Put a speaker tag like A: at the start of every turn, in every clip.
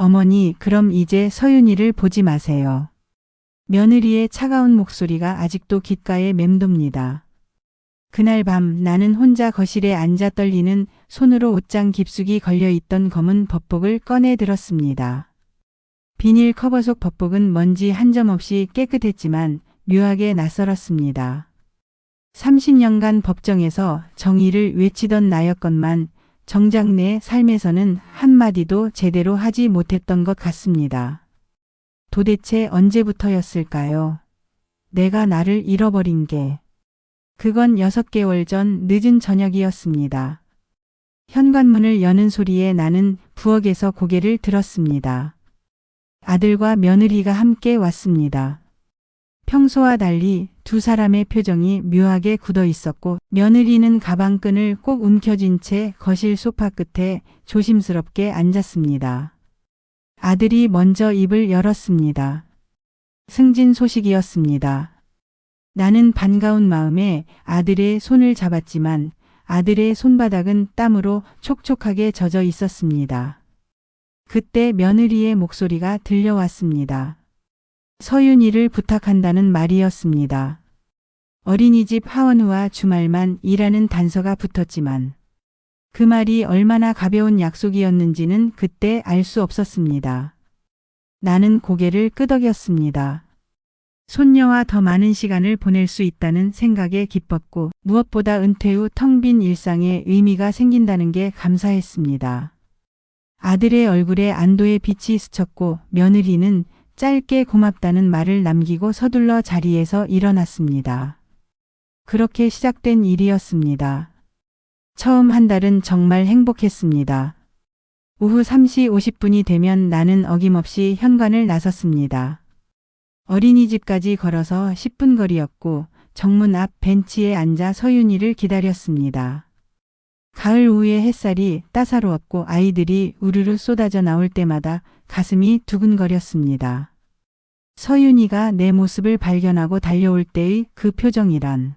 A: 어머니, 그럼 이제 서윤이를 보지 마세요. 며느리의 차가운 목소리가 아직도 귓가에 맴돕니다. 그날 밤 나는 혼자 거실에 앉아 떨리는 손으로 옷장 깊숙이 걸려있던 검은 법복을 꺼내 들었습니다. 비닐 커버 속 법복은 먼지 한 점 없이 깨끗했지만 묘하게 낯설었습니다. 30년간 법정에서 정의를 외치던 나였건만 정작 내 삶에서는 한마디도 제대로 하지 못했던 것 같습니다. 도대체 언제부터였을까요? 내가 나를 잃어버린 게. 그건 6개월 전 늦은 저녁이었습니다. 현관문을 여는 소리에 나는 부엌에서 고개를 들었습니다. 아들과 며느리가 함께 왔습니다. 평소와 달리 두 사람의 표정이 묘하게 굳어 있었고 며느리는 가방끈을 꼭 움켜쥔 채 거실 소파 끝에 조심스럽게 앉았습니다. 아들이 먼저 입을 열었습니다. 승진 소식이었습니다. 나는 반가운 마음에 아들의 손을 잡았지만 아들의 손바닥은 땀으로 촉촉하게 젖어 있었습니다. 그때 며느리의 목소리가 들려왔습니다. 서윤이를 부탁한다는 말이었습니다. 어린이집 하원 후와 주말만 일하는 단서가 붙었지만 그 말이 얼마나 가벼운 약속이었는지는 그때 알 수 없었습니다. 나는 고개를 끄덕였습니다. 손녀와 더 많은 시간을 보낼 수 있다는 생각에 기뻤고 무엇보다 은퇴 후 텅 빈 일상에 의미가 생긴다는 게 감사했습니다. 아들의 얼굴에 안도의 빛이 스쳤고 며느리는 짧게 고맙다는 말을 남기고 서둘러 자리에서 일어났습니다. 그렇게 시작된 일이었습니다. 처음 한 달은 정말 행복했습니다. 오후 3시 50분이 되면 나는 어김없이 현관을 나섰습니다. 어린이집까지 걸어서 10분 거리였고 정문 앞 벤치에 앉아 서윤이를 기다렸습니다. 가을 오후의 햇살이 따사로웠고 아이들이 우르르 쏟아져 나올 때마다 가슴이 두근거렸습니다. 서윤이가 내 모습을 발견하고 달려올 때의 그 표정이란.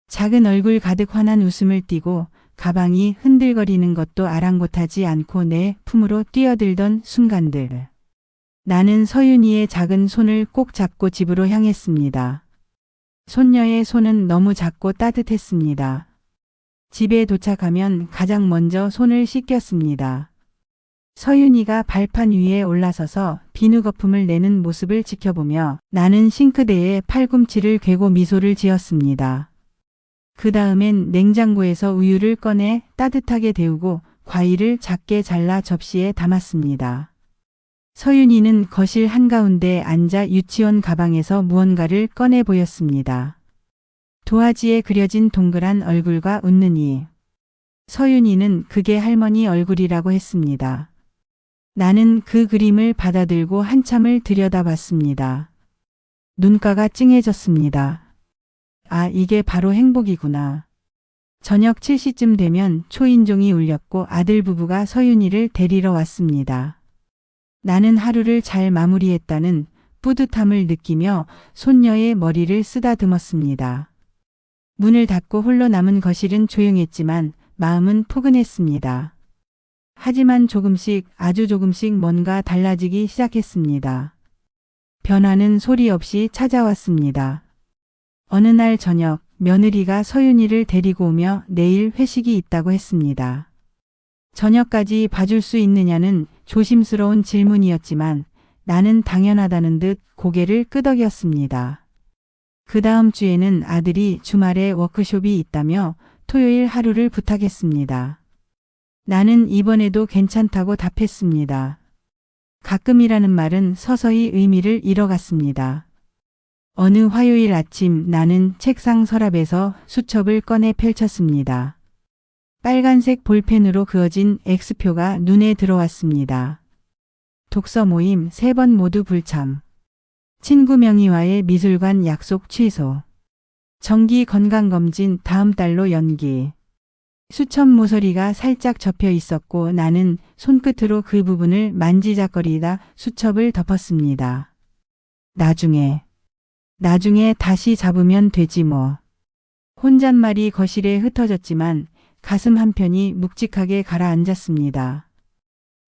A: 작은 얼굴 가득 환한 웃음을 띠고 가방이 흔들거리는 것도 아랑곳하지 않고 내 품으로 뛰어들던 순간들. 나는 서윤이의 작은 손을 꼭 잡고 집으로 향했습니다. 손녀의 손은 너무 작고 따뜻했습니다. 집에 도착하면 가장 먼저 손을 씻겼습니다. 서윤이가 발판 위에 올라서서 비누 거품을 내는 모습을 지켜보며 나는 싱크대에 팔꿈치를 괴고 미소를 지었습니다. 그 다음엔 냉장고에서 우유를 꺼내 따뜻하게 데우고 과일을 작게 잘라 접시에 담았습니다. 서윤이는 거실 한가운데 앉아 유치원 가방에서 무언가를 꺼내 보였습니다. 도화지에 그려진 동그란 얼굴과 웃는 이. 서윤이는 그게 할머니 얼굴이라고 했습니다. 나는 그 그림을 받아들고 한참을 들여다봤습니다. 눈가가 찡해졌습니다. 아, 이게 바로 행복이구나. 저녁 7시쯤 되면 초인종이 울렸고 아들 부부가 서윤이를 데리러 왔습니다. 나는 하루를 잘 마무리했다는 뿌듯함을 느끼며 손녀의 머리를 쓰다듬었습니다. 문을 닫고 홀로 남은 거실은 조용했지만 마음은 포근했습니다. 하지만 조금씩 아주 조금씩 뭔가 달라지기 시작했습니다. 변화는 소리 없이 찾아왔습니다. 어느 날 저녁 며느리가 서윤이를 데리고 오며 내일 회식이 있다고 했습니다. 저녁까지 봐줄 수 있느냐는 조심스러운 질문이었지만 나는 당연하다는 듯 고개를 끄덕였습니다. 그 다음 주에는 아들이 주말에 워크숍이 있다며 토요일 하루를 부탁했습니다. 나는 이번에도 괜찮다고 답했습니다. 가끔이라는 말은 서서히 의미를 잃어갔습니다. 어느 화요일 아침 나는 책상 서랍에서 수첩을 꺼내 펼쳤습니다. 빨간색 볼펜으로 그어진 X표가 눈에 들어왔습니다. 독서 모임 3번 모두 불참. 친구 명의와의 미술관 약속 취소. 정기 건강검진 다음 달로 연기. 수첩 모서리가 살짝 접혀 있었고 나는 손끝으로 그 부분을 만지작거리다 수첩을 덮었습니다. 나중에 다시 잡으면 되지 뭐. 혼잣말이 거실에 흩어졌지만 가슴 한편이 묵직하게 가라앉았습니다.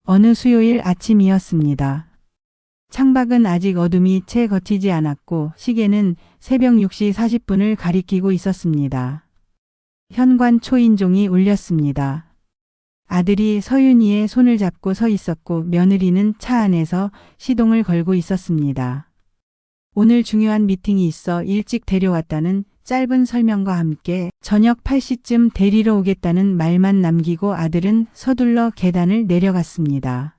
A: 어느 수요일 아침이었습니다. 창밖은 아직 어둠이 채 걷히지 않았고 시계는 새벽 6시 40분을 가리키고 있었습니다. 현관 초인종이 울렸습니다. 아들이 서윤이의 손을 잡고 서 있었고 며느리는 차 안에서 시동을 걸고 있었습니다. 오늘 중요한 미팅이 있어 일찍 데려왔다는 짧은 설명과 함께 저녁 8시쯤 데리러 오겠다는 말만 남기고 아들은 서둘러 계단을 내려갔습니다.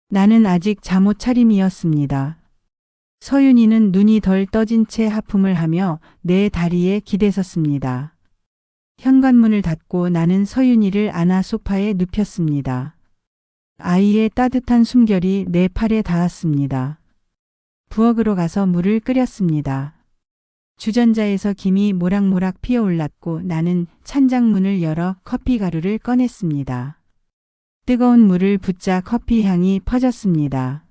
A: 나는 아직 잠옷 차림이었습니다. 서윤이는 눈이 덜 떠진 채 하품을 하며 내 다리에 기대섰습니다. 현관문을 닫고 나는 서윤이를 안아 소파에 눕혔습니다. 아이의 따뜻한 숨결이 내 팔에 닿았습니다. 부엌으로 가서 물을 끓였습니다. 주전자에서 김이 모락모락 피어올랐고 나는 찬장문을 열어 커피 가루를 꺼냈습니다. 뜨거운 물을 붓자 커피 향이 퍼졌습니다.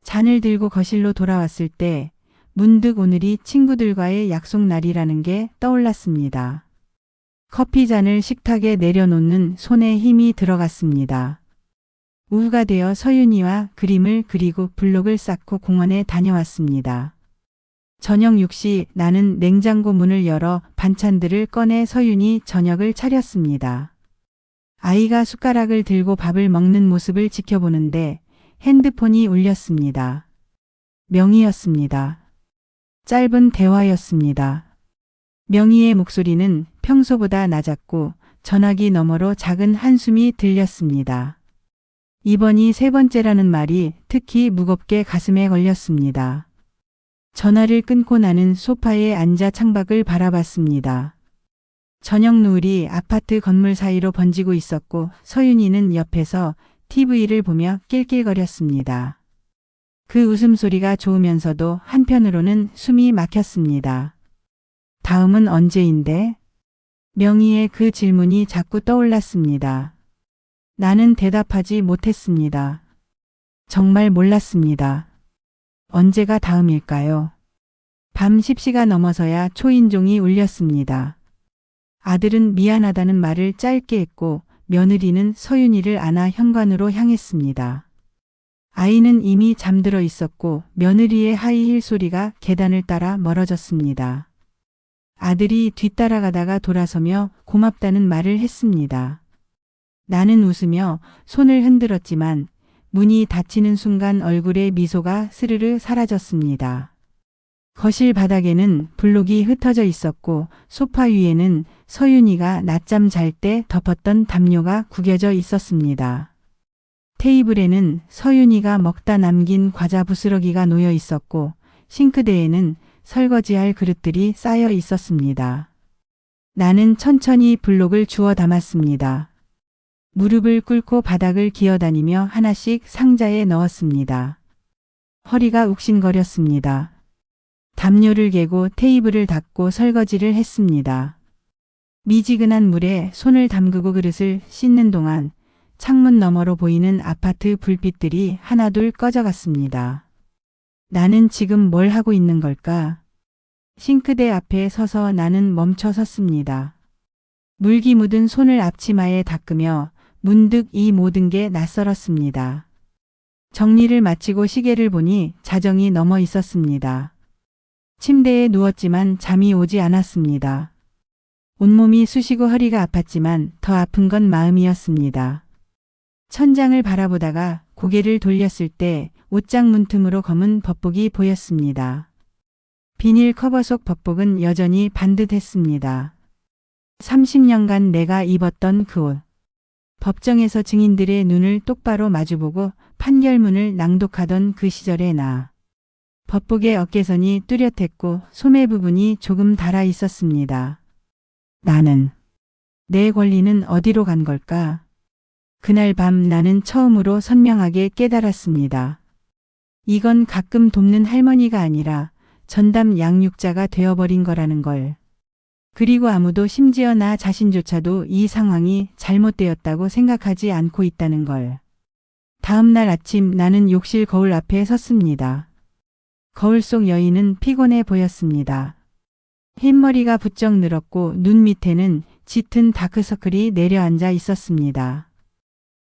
A: 잔을 들고 거실로 돌아왔을 때 문득 오늘이 친구들과의 약속 날이라는 게 떠올랐습니다. 커피 잔을 식탁에 내려놓는 손에 힘이 들어갔습니다. 오후가 되어 서윤이와 그림을 그리고 블록을 쌓고 공원에 다녀왔습니다. 저녁 6시 나는 냉장고 문을 열어 반찬들을 꺼내 서윤이 저녁을 차렸습니다. 아이가 숟가락을 들고 밥을 먹는 모습을 지켜보는데 핸드폰이 울렸습니다. 명희였습니다. 짧은 대화였습니다. 명희의 목소리는 평소보다 낮았고 전화기 너머로 작은 한숨이 들렸습니다. 이번이 세 번째라는 말이 특히 무겁게 가슴에 걸렸습니다. 전화를 끊고 나는 소파에 앉아 창밖을 바라봤습니다. 저녁 노을이 아파트 건물 사이로 번지고 있었고 서윤이는 옆에서 TV를 보며 낄낄거렸습니다. 그 웃음소리가 좋으면서도 한편으로는 숨이 막혔습니다. 다음은 언제인데? 명희의 그 질문이 자꾸 떠올랐습니다. 나는 대답하지 못했습니다. 정말 몰랐습니다. 언제가 다음일까요? 밤 10시가 넘어서야 초인종이 울렸습니다. 아들은 미안하다는 말을 짧게 했고 며느리는 서윤이를 안아 현관으로 향했습니다. 아이는 이미 잠들어 있었고 며느리의 하이힐 소리가 계단을 따라 멀어졌습니다. 아들이 뒤따라가다가 돌아서며 고맙다는 말을 했습니다. 나는 웃으며 손을 흔들었지만 문이 닫히는 순간 얼굴에 미소가 스르르 사라졌습니다. 거실 바닥에는 블록이 흩어져 있었고 소파 위에는 서윤이가 낮잠 잘 때 덮었던 담요가 구겨져 있었습니다. 테이블에는 서윤이가 먹다 남긴 과자 부스러기가 놓여 있었고 싱크대에는 설거지할 그릇들이 쌓여 있었습니다. 나는 천천히 블록을 주워 담았습니다. 무릎을 꿇고 바닥을 기어다니며 하나씩 상자에 넣었습니다. 허리가 욱신거렸습니다. 담요를 개고 테이블을 닦고 설거지를 했습니다. 미지근한 물에 손을 담그고 그릇을 씻는 동안 창문 너머로 보이는 아파트 불빛들이 하나둘 꺼져갔습니다. 나는 지금 뭘 하고 있는 걸까? 싱크대 앞에 서서 나는 멈춰 섰습니다. 물기 묻은 손을 앞치마에 닦으며 문득 이 모든 게 낯설었습니다. 정리를 마치고 시계를 보니 자정이 넘어 있었습니다. 침대에 누웠지만 잠이 오지 않았습니다. 온몸이 쑤시고 허리가 아팠지만 더 아픈 건 마음이었습니다. 천장을 바라보다가 고개를 돌렸을 때 옷장 문틈으로 검은 법복이 보였습니다. 비닐 커버 속 법복은 여전히 반듯했습니다. 30년간 내가 입었던 그 옷. 법정에서 증인들의 눈을 똑바로 마주보고 판결문을 낭독하던 그 시절의 나. 법복의 어깨선이 뚜렷했고 소매 부분이 조금 달아 있었습니다. 나는, 내 권리는 어디로 간 걸까? 그날 밤 나는 처음으로 선명하게 깨달았습니다. 이건 가끔 돕는 할머니가 아니라 전담 양육자가 되어버린 거라는 걸. 그리고 아무도 심지어 나 자신조차도 이 상황이 잘못되었다고 생각하지 않고 있다는 걸. 다음 날 아침 나는 욕실 거울 앞에 섰습니다. 거울 속 여인은 피곤해 보였습니다. 흰머리가 부쩍 늘었고 눈 밑에는 짙은 다크서클이 내려앉아 있었습니다.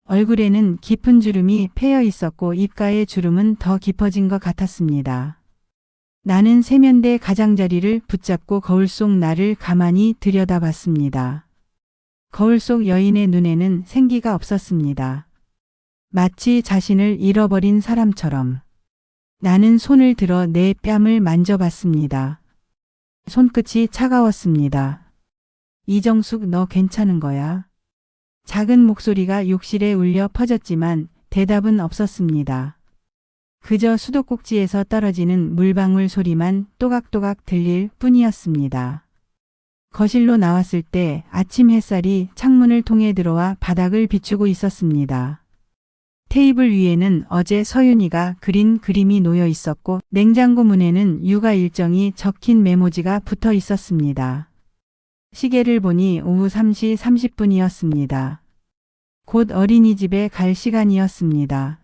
A: 얼굴에는 깊은 주름이 패여 있었고 입가의 주름은 더 깊어진 것 같았습니다. 나는 세면대 가장자리를 붙잡고 거울 속 나를 가만히 들여다봤습니다. 거울 속 여인의 눈에는 생기가 없었습니다. 마치 자신을 잃어버린 사람처럼. 나는 손을 들어 내 뺨을 만져봤습니다. 손끝이 차가웠습니다. 이정숙, 너 괜찮은 거야? 작은 목소리가 욕실에 울려 퍼졌지만 대답은 없었습니다. 그저 수도꼭지에서 떨어지는 물방울 소리만 또각또각 들릴 뿐이었습니다. 거실로 나왔을 때 아침 햇살이 창문을 통해 들어와 바닥을 비추고 있었습니다. 테이블 위에는 어제 서윤이가 그린 그림이 놓여 있었고 냉장고 문에는 육아 일정이 적힌 메모지가 붙어 있었습니다. 시계를 보니 오후 3시 30분이었습니다. 곧 어린이집에 갈 시간이었습니다.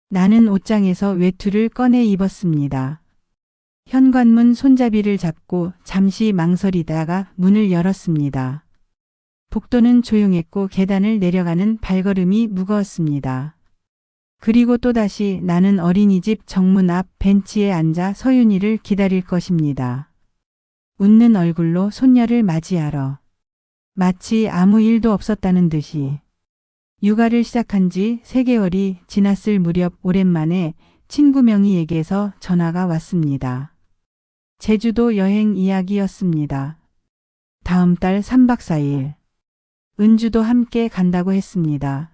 A: 나는 옷장에서 외투를 꺼내 입었습니다. 현관문 손잡이를 잡고 잠시 망설이다가 문을 열었습니다. 복도는 조용했고 계단을 내려가는 발걸음이 무거웠습니다. 그리고 또다시 나는 어린이집 정문 앞 벤치에 앉아 서윤이를 기다릴 것입니다. 웃는 얼굴로 손녀를 맞이하러. 마치 아무 일도 없었다는 듯이. 육아를 시작한 지 3개월이 지났을 무렵 오랜만에 친구 명희에게서 전화가 왔습니다. 제주도 여행 이야기였습니다. 다음 달 3박 4일. 은주도 함께 간다고 했습니다.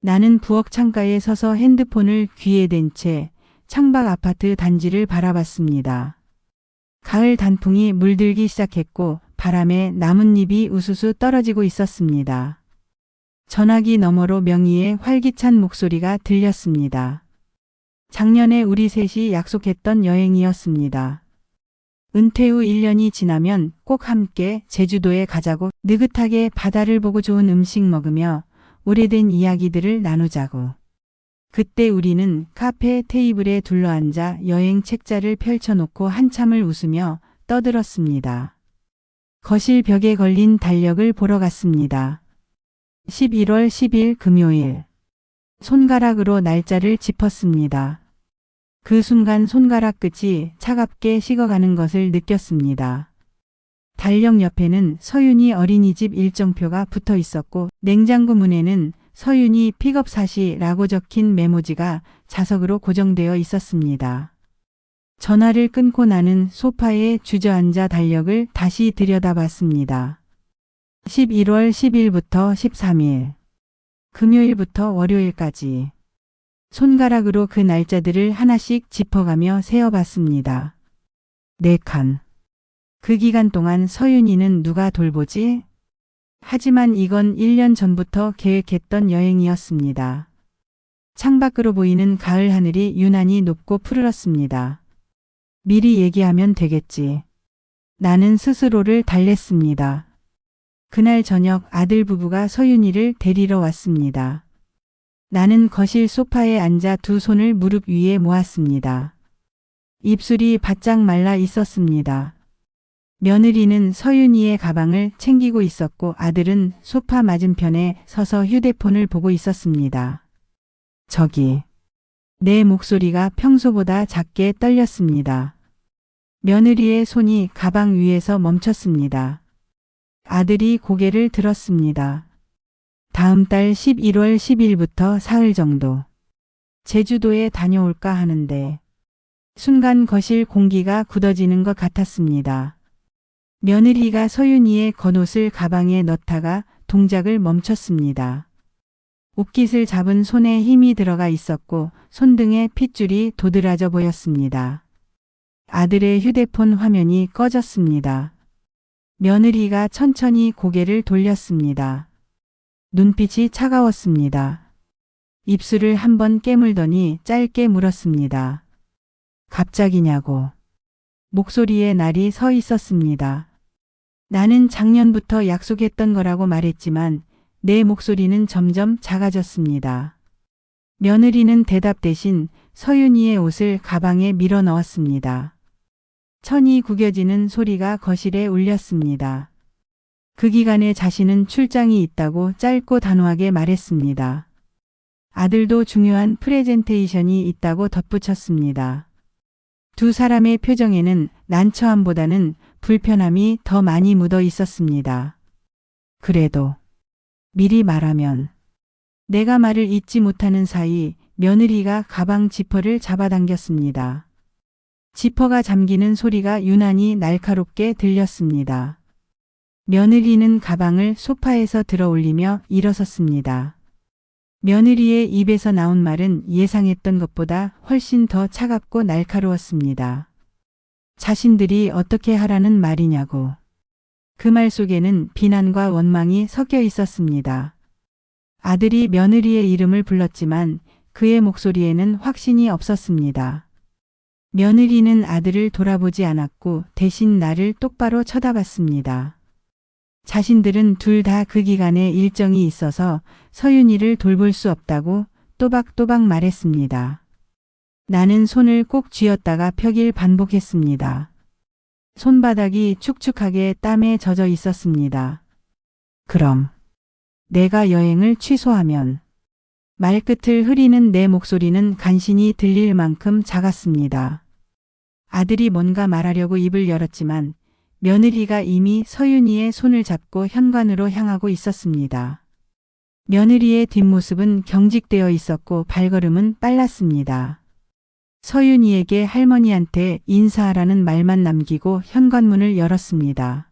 A: 나는 부엌 창가에 서서 핸드폰을 귀에 댄 채 창밖 아파트 단지를 바라봤습니다. 가을 단풍이 물들기 시작했고 바람에 나뭇잎이 우수수 떨어지고 있었습니다. 전화기 너머로 명희의 활기찬 목소리가 들렸습니다. 작년에 우리 셋이 약속했던 여행이었습니다. 은퇴 후 1년이 지나면 꼭 함께 제주도에 가자고 느긋하게 바다를 보고 좋은 음식 먹으며 오래된 이야기들을 나누자고. 그때 우리는 카페 테이블에 둘러앉아 여행 책자를 펼쳐놓고 한참을 웃으며 떠들었습니다. 거실 벽에 걸린 달력을 보러 갔습니다. 11월 10일 금요일. 손가락으로 날짜를 짚었습니다. 그 순간 손가락 끝이 차갑게 식어가는 것을 느꼈습니다. 달력 옆에는 서윤이 어린이집 일정표가 붙어 있었고 냉장고 문에는 서윤이 픽업 사시라고 적힌 메모지가 자석으로 고정되어 있었습니다. 전화를 끊고 나는 소파에 주저앉아 달력을 다시 들여다봤습니다. 11월 10일부터 13일. 금요일부터 월요일까지. 손가락으로 그 날짜들을 하나씩 짚어가며 세어봤습니다. 4칸. 그 기간 동안 서윤이는 누가 돌보지? 하지만 이건 1년 전부터 계획했던 여행이었습니다. 창밖으로 보이는 가을 하늘이 유난히 높고 푸르렀습니다. 미리 얘기하면 되겠지. 나는 스스로를 달랬습니다. 그날 저녁 아들 부부가 서윤이를 데리러 왔습니다. 나는 거실 소파에 앉아 두 손을 무릎 위에 모았습니다. 입술이 바짝 말라 있었습니다. 며느리는 서윤이의 가방을 챙기고 있었고 아들은 소파 맞은편에 서서 휴대폰을 보고 있었습니다. 저기. 내 목소리가 평소보다 작게 떨렸습니다. 며느리의 손이 가방 위에서 멈췄습니다. 아들이 고개를 들었습니다. 다음 달 11월 10일부터 사흘 정도. 제주도에 다녀올까 하는데. 순간 거실 공기가 굳어지는 것 같았습니다. 며느리가 서윤이의 겉옷을 가방에 넣다가 동작을 멈췄습니다. 옷깃을 잡은 손에 힘이 들어가 있었고 손등에 핏줄이 도드라져 보였습니다. 아들의 휴대폰 화면이 꺼졌습니다. 며느리가 천천히 고개를 돌렸습니다. 눈빛이 차가웠습니다. 입술을 한번 깨물더니 짧게 물었습니다. 갑자기냐고. 목소리에 날이 서 있었습니다. 나는 작년부터 약속했던 거라고 말했지만 내 목소리는 점점 작아졌습니다. 며느리는 대답 대신 서윤이의 옷을 가방에 밀어 넣었습니다. 천이 구겨지는 소리가 거실에 울렸습니다. 그 기간에 자신은 출장이 있다고 짧고 단호하게 말했습니다. 아들도 중요한 프레젠테이션이 있다고 덧붙였습니다. 두 사람의 표정에는 난처함보다는 불편함이 더 많이 묻어 있었습니다. 그래도 미리 말하면 내가 말을 잇지 못하는 사이 며느리가 가방 지퍼를 잡아당겼습니다. 지퍼가 잠기는 소리가 유난히 날카롭게 들렸습니다. 며느리는 가방을 소파에서 들어 올리며 일어섰습니다. 며느리의 입에서 나온 말은 예상했던 것보다 훨씬 더 차갑고 날카로웠습니다. 자신들이 어떻게 하라는 말이냐고. 그 말 속에는 비난과 원망이 섞여 있었습니다. 아들이 며느리의 이름을 불렀지만 그의 목소리에는 확신이 없었습니다. 며느리는 아들을 돌아보지 않았고 대신 나를 똑바로 쳐다봤습니다. 자신들은 둘 다 그 기간에 일정이 있어서 서윤이를 돌볼 수 없다고 또박또박 말했습니다. 나는 손을 꼭 쥐었다가 펴길 반복했습니다. 손바닥이 축축하게 땀에 젖어 있었습니다. 그럼 내가 여행을 취소하면 말끝을 흐리는 내 목소리는 간신히 들릴 만큼 작았습니다. 아들이 뭔가 말하려고 입을 열었지만 며느리가 이미 서윤이의 손을 잡고 현관으로 향하고 있었습니다. 며느리의 뒷모습은 경직되어 있었고 발걸음은 빨랐습니다. 서윤이에게 할머니한테 인사하라는 말만 남기고 현관문을 열었습니다.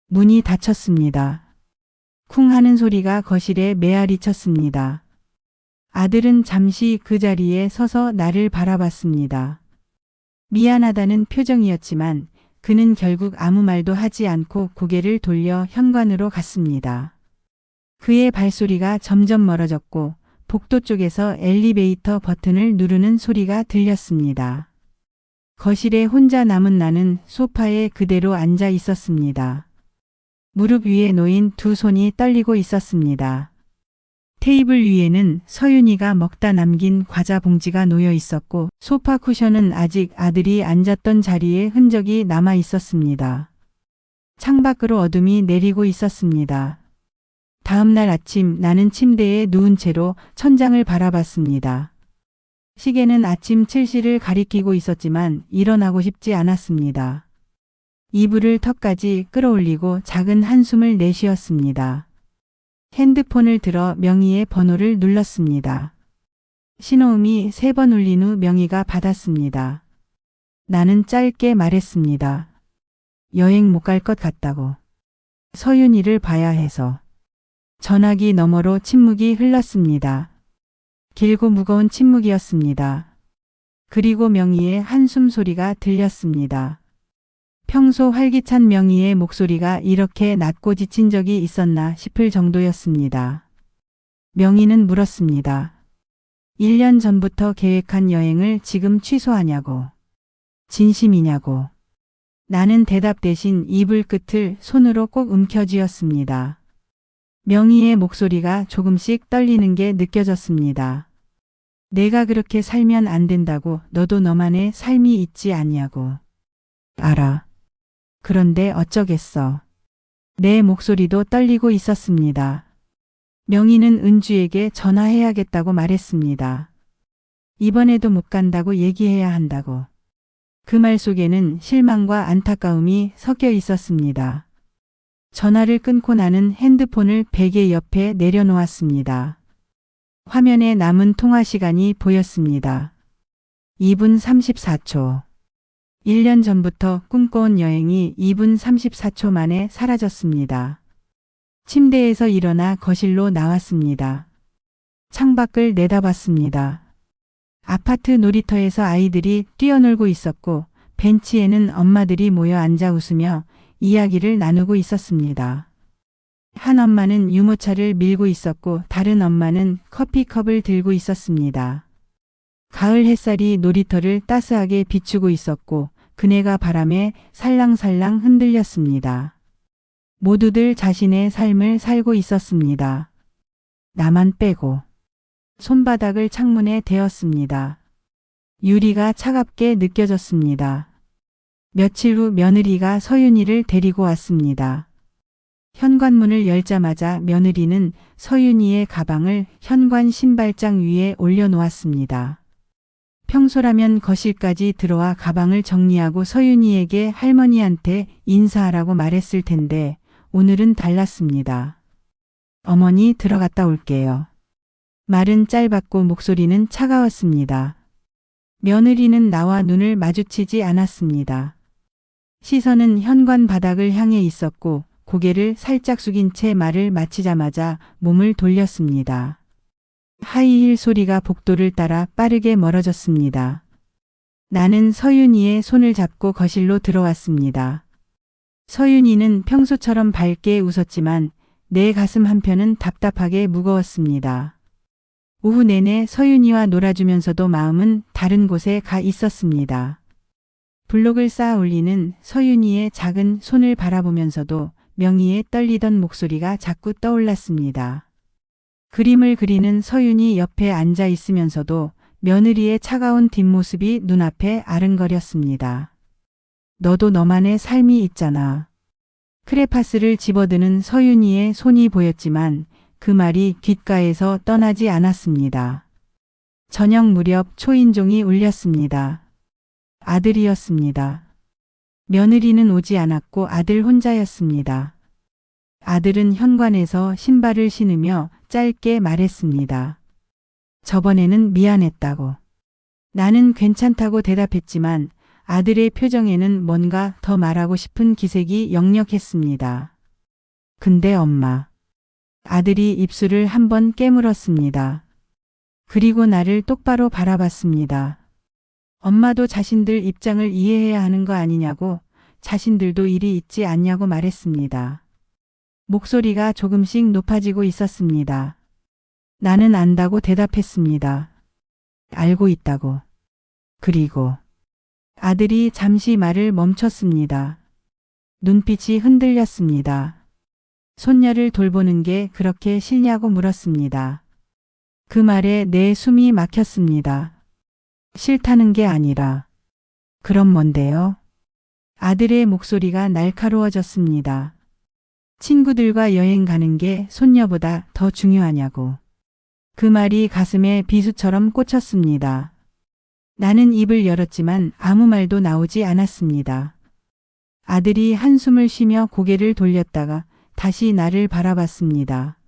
A: 문이 닫혔습니다. 쿵 하는 소리가 거실에 메아리 쳤습니다. 아들은 잠시 그 자리에 서서 나를 바라봤습니다. 미안하다는 표정이었지만 그는 결국 아무 말도 하지 않고 고개를 돌려 현관으로 갔습니다. 그의 발소리가 점점 멀어졌고 복도 쪽에서 엘리베이터 버튼을 누르는 소리가 들렸습니다. 거실에 혼자 남은 나는 소파에 그대로 앉아 있었습니다. 무릎 위에 놓인 두 손이 떨리고 있었습니다. 테이블 위에는 서윤이가 먹다 남긴 과자 봉지가 놓여 있었고 소파 쿠션은 아직 아들이 앉았던 자리에 흔적이 남아 있었습니다. 창밖으로 어둠이 내리고 있었습니다. 다음 날 아침 나는 침대에 누운 채로 천장을 바라봤습니다. 시계는 아침 7시를 가리키고 있었지만 일어나고 싶지 않았습니다. 이불을 턱까지 끌어올리고 작은 한숨을 내쉬었습니다. 핸드폰을 들어 명희의 번호를 눌렀습니다. 신호음이 3번 울린 후 명희가 받았습니다. 나는 짧게 말했습니다. 여행 못 갈 것 같다고. 서윤이를 봐야 해서. 전화기 너머로 침묵이 흘렀습니다. 길고 무거운 침묵이었습니다. 그리고 명희의 한숨 소리가 들렸습니다. 평소 활기찬 명희의 목소리가 이렇게 낮고 지친 적이 있었나 싶을 정도였습니다. 명희는 물었습니다. 1년 전부터 계획한 여행을 지금 취소하냐고. 진심이냐고. 나는 대답 대신 이불 끝을 손으로 꼭 움켜쥐었습니다. 명희의 목소리가 조금씩 떨리는 게 느껴졌습니다. 내가 그렇게 살면 안 된다고. 너도 너만의 삶이 있지 않냐고. 알아. 그런데 어쩌겠어. 내 목소리도 떨리고 있었습니다. 명희는 은주에게 전화해야겠다고 말했습니다. 이번에도 못 간다고 얘기해야 한다고. 그 말 속에는 실망과 안타까움이 섞여 있었습니다. 전화를 끊고 나는 핸드폰을 베개 옆에 내려놓았습니다. 화면에 남은 통화 시간이 보였습니다. 2분 34초. 1년 전부터 꿈꿔온 여행이 2분 34초 만에 사라졌습니다. 침대에서 일어나 거실로 나왔습니다. 창밖을 내다봤습니다. 아파트 놀이터에서 아이들이 뛰어놀고 있었고 벤치에는 엄마들이 모여 앉아 웃으며 이야기를 나누고 있었습니다. 한 엄마는 유모차를 밀고 있었고 다른 엄마는 커피컵을 들고 있었습니다. 가을 햇살이 놀이터를 따스하게 비추고 있었고 그네가 바람에 살랑살랑 흔들렸습니다. 모두들 자신의 삶을 살고 있었습니다. 나만 빼고. 손바닥을 창문에 대었습니다. 유리가 차갑게 느껴졌습니다. 며칠 후 며느리가 서윤이를 데리고 왔습니다. 현관문을 열자마자 며느리는 서윤이의 가방을 현관 신발장 위에 올려놓았습니다. 평소라면 거실까지 들어와 가방을 정리하고 서윤이에게 할머니한테 인사하라고 말했을 텐데 오늘은 달랐습니다. 어머니 들어갔다 올게요. 말은 짧았고 목소리는 차가웠습니다. 며느리는 나와 눈을 마주치지 않았습니다. 시선은 현관 바닥을 향해 있었고 고개를 살짝 숙인 채 말을 마치자마자 몸을 돌렸습니다. 하이힐 소리가 복도를 따라 빠르게 멀어졌습니다. 나는 서윤이의 손을 잡고 거실로 들어왔습니다. 서윤이는 평소처럼 밝게 웃었지만 내 가슴 한편은 답답하게 무거웠습니다. 오후 내내 서윤이와 놀아주면서도 마음은 다른 곳에 가 있었습니다. 블록을 쌓아 올리는 서윤이의 작은 손을 바라보면서도 명희의 떨리던 목소리가 자꾸 떠올랐습니다. 그림을 그리는 서윤이 옆에 앉아 있으면서도 며느리의 차가운 뒷모습이 눈앞에 아른거렸습니다. 너도 너만의 삶이 있잖아. 크레파스를 집어드는 서윤이의 손이 보였지만 그 말이 귓가에서 떠나지 않았습니다. 저녁 무렵 초인종이 울렸습니다. 아들이었습니다. 며느리는 오지 않았고 아들 혼자였습니다. 아들은 현관에서 신발을 신으며 짧게 말했습니다. 저번에는 미안했다고. 나는 괜찮다고 대답했지만 아들의 표정에는 뭔가 더 말하고 싶은 기색이 역력했습니다. 근데 엄마. 아들이 입술을 한번 깨물었습니다. 그리고 나를 똑바로 바라봤습니다. 엄마도 자신들 입장을 이해해야 하는 거 아니냐고, 자신들도 일이 있지 않냐고 말했습니다. 목소리가 조금씩 높아지고 있었습니다. 나는 안다고 대답했습니다. 알고 있다고. 그리고 아들이 잠시 말을 멈췄습니다. 눈빛이 흔들렸습니다. 손녀를 돌보는 게 그렇게 싫냐고 물었습니다. 그 말에 내 숨이 막혔습니다. 싫다는 게 아니라. 그럼 뭔데요? 아들의 목소리가 날카로워졌습니다. 친구들과 여행 가는 게 손녀보다 더 중요하냐고. 그 말이 가슴에 비수처럼 꽂혔습니다. 나는 입을 열었지만 아무 말도 나오지 않았습니다. 아들이 한숨을 쉬며 고개를 돌렸다가 다시 나를 바라봤습니다.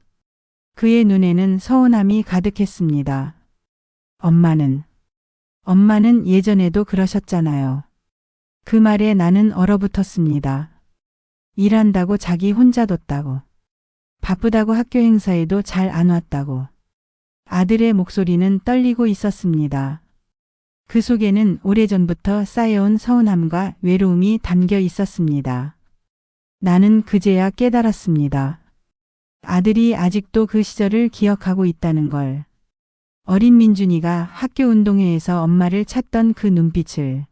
A: 그의 눈에는 서운함이 가득했습니다. 엄마는 예전에도 그러셨잖아요. 그 말에 나는 얼어붙었습니다. 일한다고 자기 혼자 뒀다고. 바쁘다고 학교 행사에도 잘 안 왔다고. 아들의 목소리는 떨리고 있었습니다. 그 속에는 오래전부터 쌓여온 서운함과 외로움이 담겨 있었습니다. 나는 그제야 깨달았습니다. 아들이 아직도 그 시절을 기억하고 있다는 걸. 어린 민준이가 학교 운동회에서 엄마를 찾던 그 눈빛을,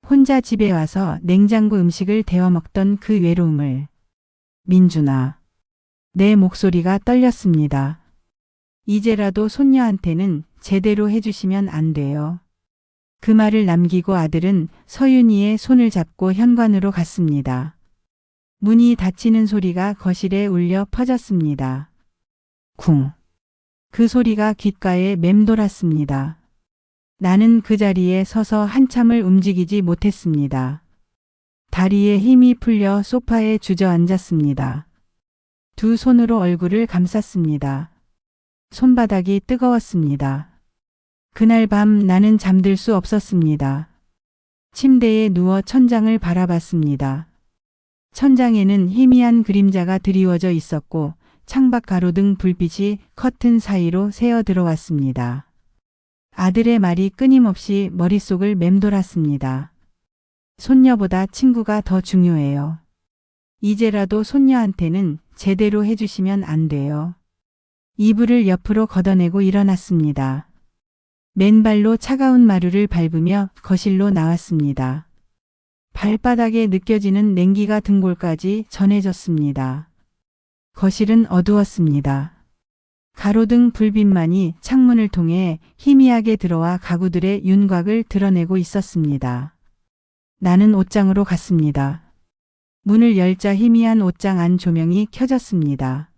A: 혼자 집에 와서 냉장고 음식을 데워 먹던 그 외로움을. 민준아. 내 목소리가 떨렸습니다. 이제라도 손녀한테는 제대로 해주시면 안 돼요. 그 말을 남기고 아들은 서윤이의 손을 잡고 현관으로 갔습니다. 문이 닫히는 소리가 거실에 울려 퍼졌습니다. 쿵. 그 소리가 귓가에 맴돌았습니다. 나는 그 자리에 서서 한참을 움직이지 못했습니다. 다리에 힘이 풀려 소파에 주저앉았습니다. 두 손으로 얼굴을 감쌌습니다. 손바닥이 뜨거웠습니다. 그날 밤 나는 잠들 수 없었습니다. 침대에 누워 천장을 바라봤습니다. 천장에는 희미한 그림자가 드리워져 있었고 창밖 가로등 불빛이 커튼 사이로 새어 들어왔습니다. 아들의 말이 끊임없이 머릿속을 맴돌았습니다. 손녀보다 친구가 더 중요해요. 이제라도 손녀한테는 제대로 해주시면 안 돼요. 이불을 옆으로 걷어내고 일어났습니다. 맨발로 차가운 마루를 밟으며 거실로 나왔습니다. 발바닥에 느껴지는 냉기가 등골까지 전해졌습니다. 거실은 어두웠습니다. 가로등 불빛만이 창문을 통해 희미하게 들어와 가구들의 윤곽을 드러내고 있었습니다. 나는 옷장으로 갔습니다. 문을 열자 희미한 옷장 안 조명이 켜졌습니다.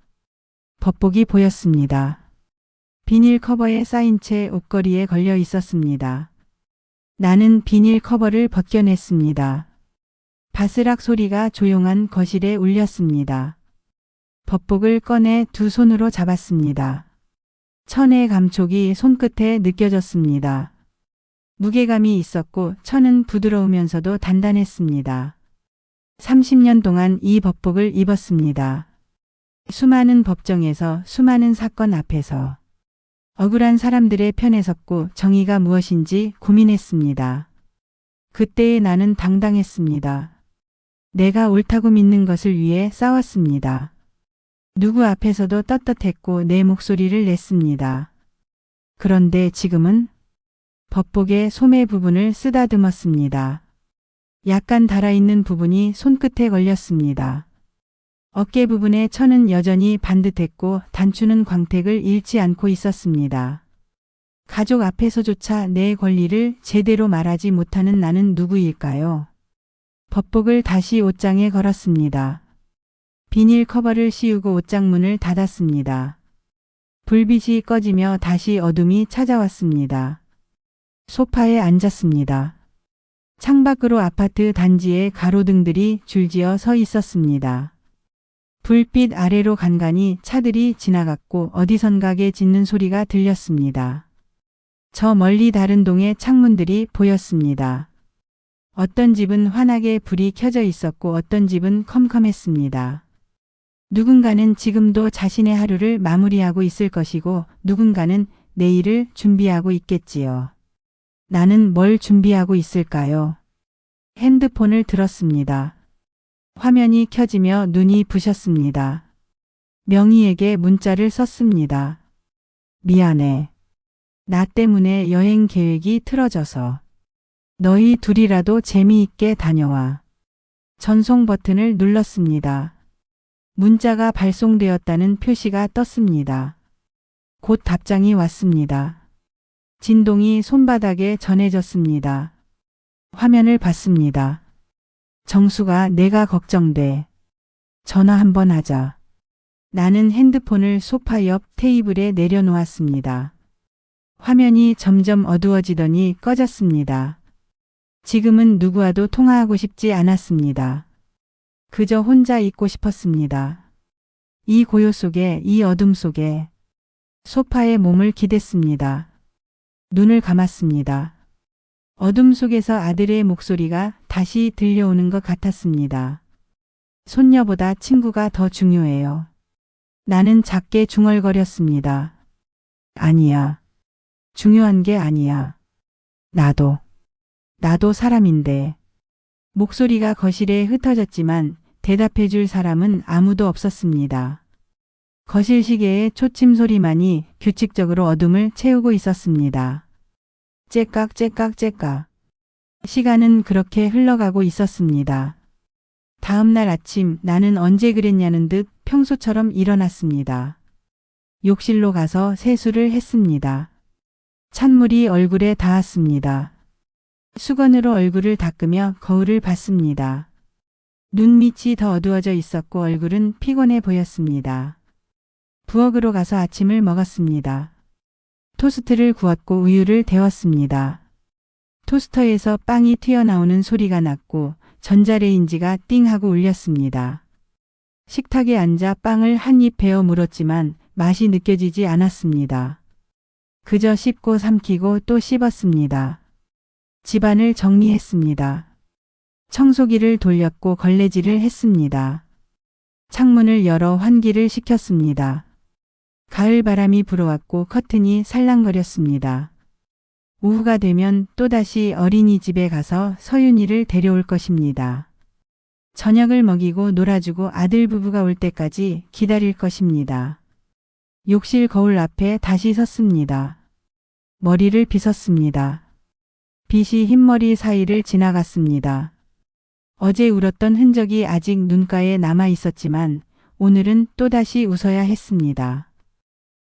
A: 법복이 보였습니다. 비닐 커버에 쌓인 채 옷걸이에 걸려 있었습니다. 나는 비닐 커버를 벗겨냈습니다. 바스락 소리가 조용한 거실에 울렸습니다. 법복을 꺼내 두 손으로 잡았습니다. 천의 감촉이 손끝에 느껴졌습니다. 무게감이 있었고 천은 부드러우면서도 단단했습니다. 30년 동안 이 법복을 입었습니다. 수많은 법정에서 수많은 사건 앞에서 억울한 사람들의 편에 섰고 정의가 무엇인지 고민했습니다. 그때의 나는 당당했습니다. 내가 옳다고 믿는 것을 위해 싸웠습니다. 누구 앞에서도 떳떳했고 내 목소리를 냈습니다. 그런데 지금은 법복의 소매 부분을 쓰다듬었습니다. 약간 달아있는 부분이 손끝에 걸렸습니다. 어깨 부분의 천은 여전히 반듯했고 단추는 광택을 잃지 않고 있었습니다. 가족 앞에서조차 내 권리를 제대로 말하지 못하는 나는 누구일까요? 법복을 다시 옷장에 걸었습니다. 비닐 커버를 씌우고 옷장 문을 닫았습니다. 불빛이 꺼지며 다시 어둠이 찾아왔습니다. 소파에 앉았습니다. 창밖으로 아파트 단지의 가로등들이 줄지어 서 있었습니다. 불빛 아래로 간간히 차들이 지나갔고 어디선가 개 짖는 소리가 들렸습니다. 저 멀리 다른 동의 창문들이 보였습니다. 어떤 집은 환하게 불이 켜져 있었고 어떤 집은 컴컴했습니다. 누군가는 지금도 자신의 하루를 마무리하고 있을 것이고 누군가는 내일을 준비하고 있겠지요. 나는 뭘 준비하고 있을까요? 핸드폰을 들었습니다. 화면이 켜지며 눈이 부셨습니다. 명희에게 문자를 썼습니다. 미안해. 나 때문에 여행 계획이 틀어져서. 너희 둘이라도 재미있게 다녀와. 전송 버튼을 눌렀습니다. 문자가 발송되었다는 표시가 떴습니다. 곧 답장이 왔습니다. 진동이 손바닥에 전해졌습니다. 화면을 봤습니다. 정수가 내가 걱정돼. 전화 한번 하자. 나는 핸드폰을 소파 옆 테이블에 내려놓았습니다. 화면이 점점 어두워지더니 꺼졌습니다. 지금은 누구와도 통화하고 싶지 않았습니다. 그저 혼자 있고 싶었습니다. 이 고요 속에, 이 어둠 속에 소파에 몸을 기댔습니다. 눈을 감았습니다. 어둠 속에서 아들의 목소리가 다시 들려오는 것 같았습니다. 손녀보다 친구가 더 중요해요. 나는 작게 중얼거렸습니다. 아니야. 중요한 게 아니야. 나도 사람인데. 목소리가 거실에 흩어졌지만 대답해 줄 사람은 아무도 없었습니다. 거실 시계의 초침 소리만이 규칙적으로 어둠을 채우고 있었습니다. 째깍 째깍 째깍. 시간은 그렇게 흘러가고 있었습니다. 다음 날 아침 나는 언제 그랬냐는 듯 평소처럼 일어났습니다. 욕실로 가서 세수를 했습니다. 찬물이 얼굴에 닿았습니다. 수건으로 얼굴을 닦으며 거울을 봤습니다. 눈밑이 더 어두워져 있었고 얼굴은 피곤해 보였습니다. 부엌으로 가서 아침을 먹었습니다. 토스트를 구웠고 우유를 데웠습니다. 토스터에서 빵이 튀어나오는 소리가 났고 전자레인지가 띵 하고 울렸습니다. 식탁에 앉아 빵을 한 입 베어 물었지만 맛이 느껴지지 않았습니다. 그저 씹고 삼키고 또 씹었습니다. 집안을 정리했습니다. 청소기를 돌렸고 걸레질을 했습니다. 창문을 열어 환기를 시켰습니다. 가을 바람이 불어왔고 커튼이 살랑거렸습니다. 오후가 되면 또다시 어린이집에 가서 서윤이를 데려올 것입니다. 저녁을 먹이고 놀아주고 아들 부부가 올 때까지 기다릴 것입니다. 욕실 거울 앞에 다시 섰습니다. 머리를 빗었습니다. 빛이 흰머리 사이를 지나갔습니다. 어제 울었던 흔적이 아직 눈가에 남아 있었지만 오늘은 또다시 웃어야 했습니다.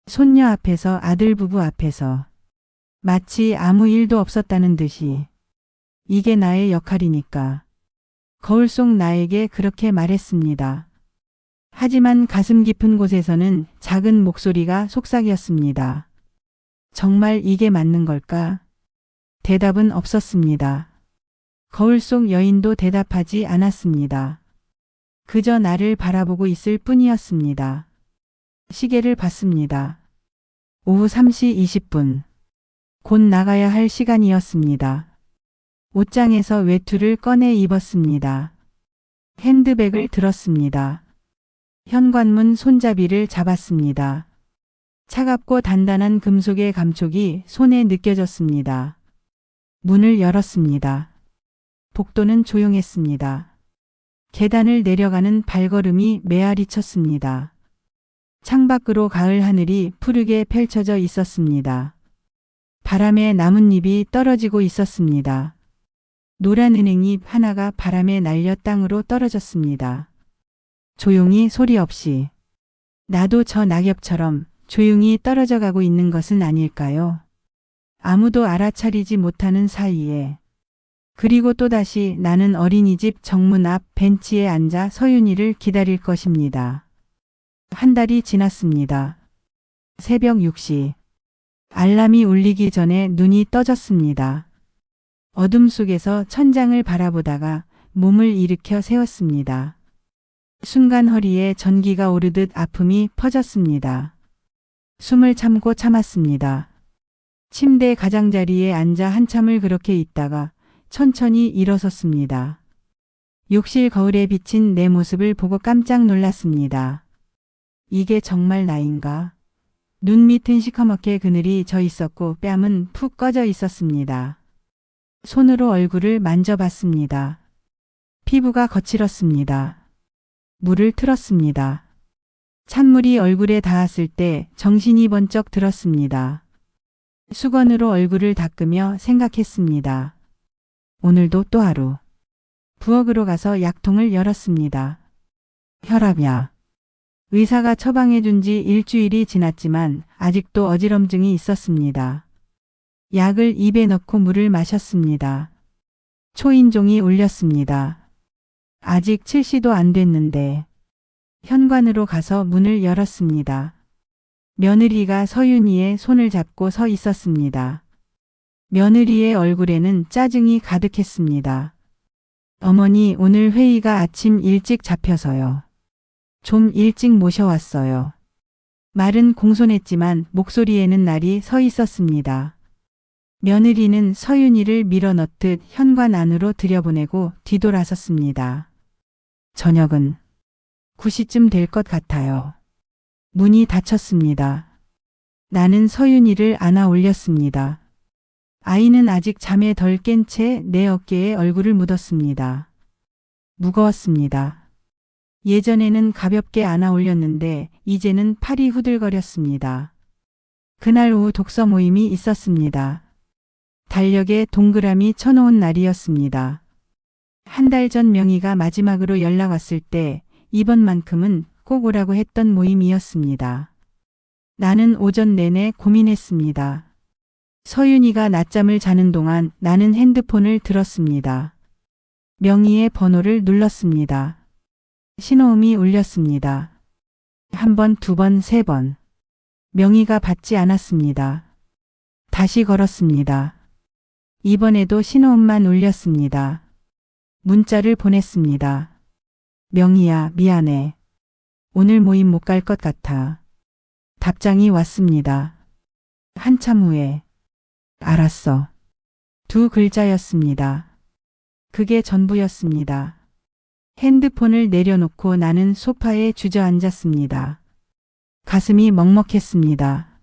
A: 손녀 앞에서 아들 부부 앞에서 마치 아무 일도 없었다는 듯이 이게 나의 역할이니까. 거울 속 나에게 그렇게 말했습니다. 하지만 가슴 깊은 곳에서는 작은 목소리가 속삭였습니다. 정말 이게 맞는 걸까? 대답은 없었습니다. 거울 속 여인도 대답하지 않았습니다. 그저 나를 바라보고 있을 뿐이었습니다. 시계를 봤습니다. 오후 3시 20분. 곧 나가야 할 시간이었습니다. 옷장에서 외투를 꺼내 입었습니다. 핸드백을 들었습니다. 현관문 손잡이를 잡았습니다. 차갑고 단단한 금속의 감촉이 손에 느껴졌습니다. 문을 열었습니다. 복도는 조용했습니다. 계단을 내려가는 발걸음이 메아리 쳤습니다. 창밖으로 가을 하늘이 푸르게 펼쳐져 있었습니다. 바람에 나뭇잎이 떨어지고 있었습니다. 노란 은행잎 하나가 바람에 날려 땅으로 떨어졌습니다. 조용히 소리 없이. 나도 저 낙엽처럼 조용히 떨어져 가고 있는 것은 아닐까요? 아무도 알아차리지 못하는 사이에. 그리고 또다시 나는 어린이집 정문 앞 벤치에 앉아 서윤이를 기다릴 것입니다. 한 달이 지났습니다. 새벽 6시. 알람이 울리기 전에 눈이 떠졌습니다. 어둠 속에서 천장을 바라보다가 몸을 일으켜 세웠습니다. 순간 허리에 전기가 오르듯 아픔이 퍼졌습니다. 숨을 참고 참았습니다. 침대 가장자리에 앉아 한참을 그렇게 있다가 천천히 일어섰습니다. 욕실 거울에 비친 내 모습을 보고 깜짝 놀랐습니다. 이게 정말 나인가? 눈 밑은 시커멓게 그늘이 져 있었고 뺨은 푹 꺼져 있었습니다. 손으로 얼굴을 만져봤습니다. 피부가 거칠었습니다. 물을 틀었습니다. 찬물이 얼굴에 닿았을 때 정신이 번쩍 들었습니다. 수건으로 얼굴을 닦으며 생각했습니다. 오늘도 또 하루. 부엌으로 가서 약통을 열었습니다. 혈압약. 의사가 처방해 준 지 일주일이 지났지만 아직도 어지럼증이 있었습니다. 약을 입에 넣고 물을 마셨습니다. 초인종이 울렸습니다. 아직 7시도 안 됐는데. 현관으로 가서 문을 열었습니다. 며느리가 서윤이의 손을 잡고 서 있었습니다. 며느리의 얼굴에는 짜증이 가득했습니다. 어머니, 오늘 회의가 아침 일찍 잡혀서요. 좀 일찍 모셔왔어요. 말은 공손했지만 목소리에는 날이 서 있었습니다. 며느리는 서윤이를 밀어넣듯 현관 안으로 들여보내고 뒤돌아섰습니다. 저녁은 9시쯤 될 것 같아요. 문이 닫혔습니다. 나는 서윤이를 안아 올렸습니다. 아이는 아직 잠에 덜 깬 채 내 어깨에 얼굴을 묻었습니다. 무거웠습니다. 예전에는 가볍게 안아 올렸는데 이제는 팔이 후들거렸습니다. 그날 오후 독서 모임이 있었습니다. 달력에 동그라미 쳐놓은 날이었습니다. 한 달 전 명희가 마지막으로 연락 왔을 때 이번만큼은 꼭 오라고 했던 모임이었습니다. 나는 오전 내내 고민했습니다. 서윤이가 낮잠을 자는 동안 나는 핸드폰을 들었습니다. 명희의 번호를 눌렀습니다. 신호음이 울렸습니다. 한 번, 두 번, 세 번. 명희가 받지 않았습니다. 다시 걸었습니다. 이번에도 신호음만 울렸습니다. 문자를 보냈습니다. 명희야, 미안해. 오늘 모임 못 갈 것 같아. 답장이 왔습니다. 한참 후에. 알았어. 두 글자였습니다. 그게 전부였습니다. 핸드폰을 내려놓고 나는 소파에 주저앉았습니다. 가슴이 먹먹했습니다.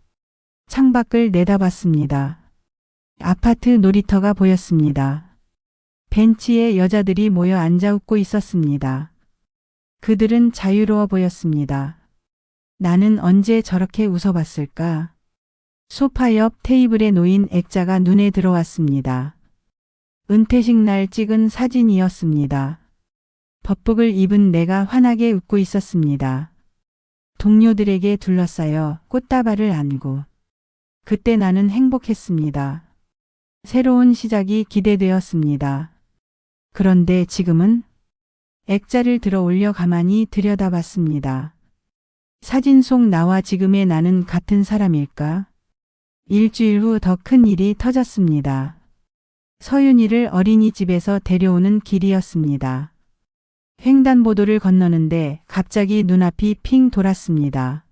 A: 창밖을 내다봤습니다. 아파트 놀이터가 보였습니다. 벤치에 여자들이 모여 앉아 웃고 있었습니다. 그들은 자유로워 보였습니다. 나는 언제 저렇게 웃어봤을까? 소파 옆 테이블에 놓인 액자가 눈에 들어왔습니다. 은퇴식 날 찍은 사진이었습니다. 법복을 입은 내가 환하게 웃고 있었습니다. 동료들에게 둘러싸여 꽃다발을 안고. 그때 나는 행복했습니다. 새로운 시작이 기대되었습니다. 그런데 지금은 액자를 들어 올려 가만히 들여다봤습니다. 사진 속 나와 지금의 나는 같은 사람일까? 일주일 후 더 큰 일이 터졌습니다. 서윤이를 어린이집에서 데려오는 길이었습니다. 횡단보도를 건너는데 갑자기 눈앞이 핑 돌았습니다.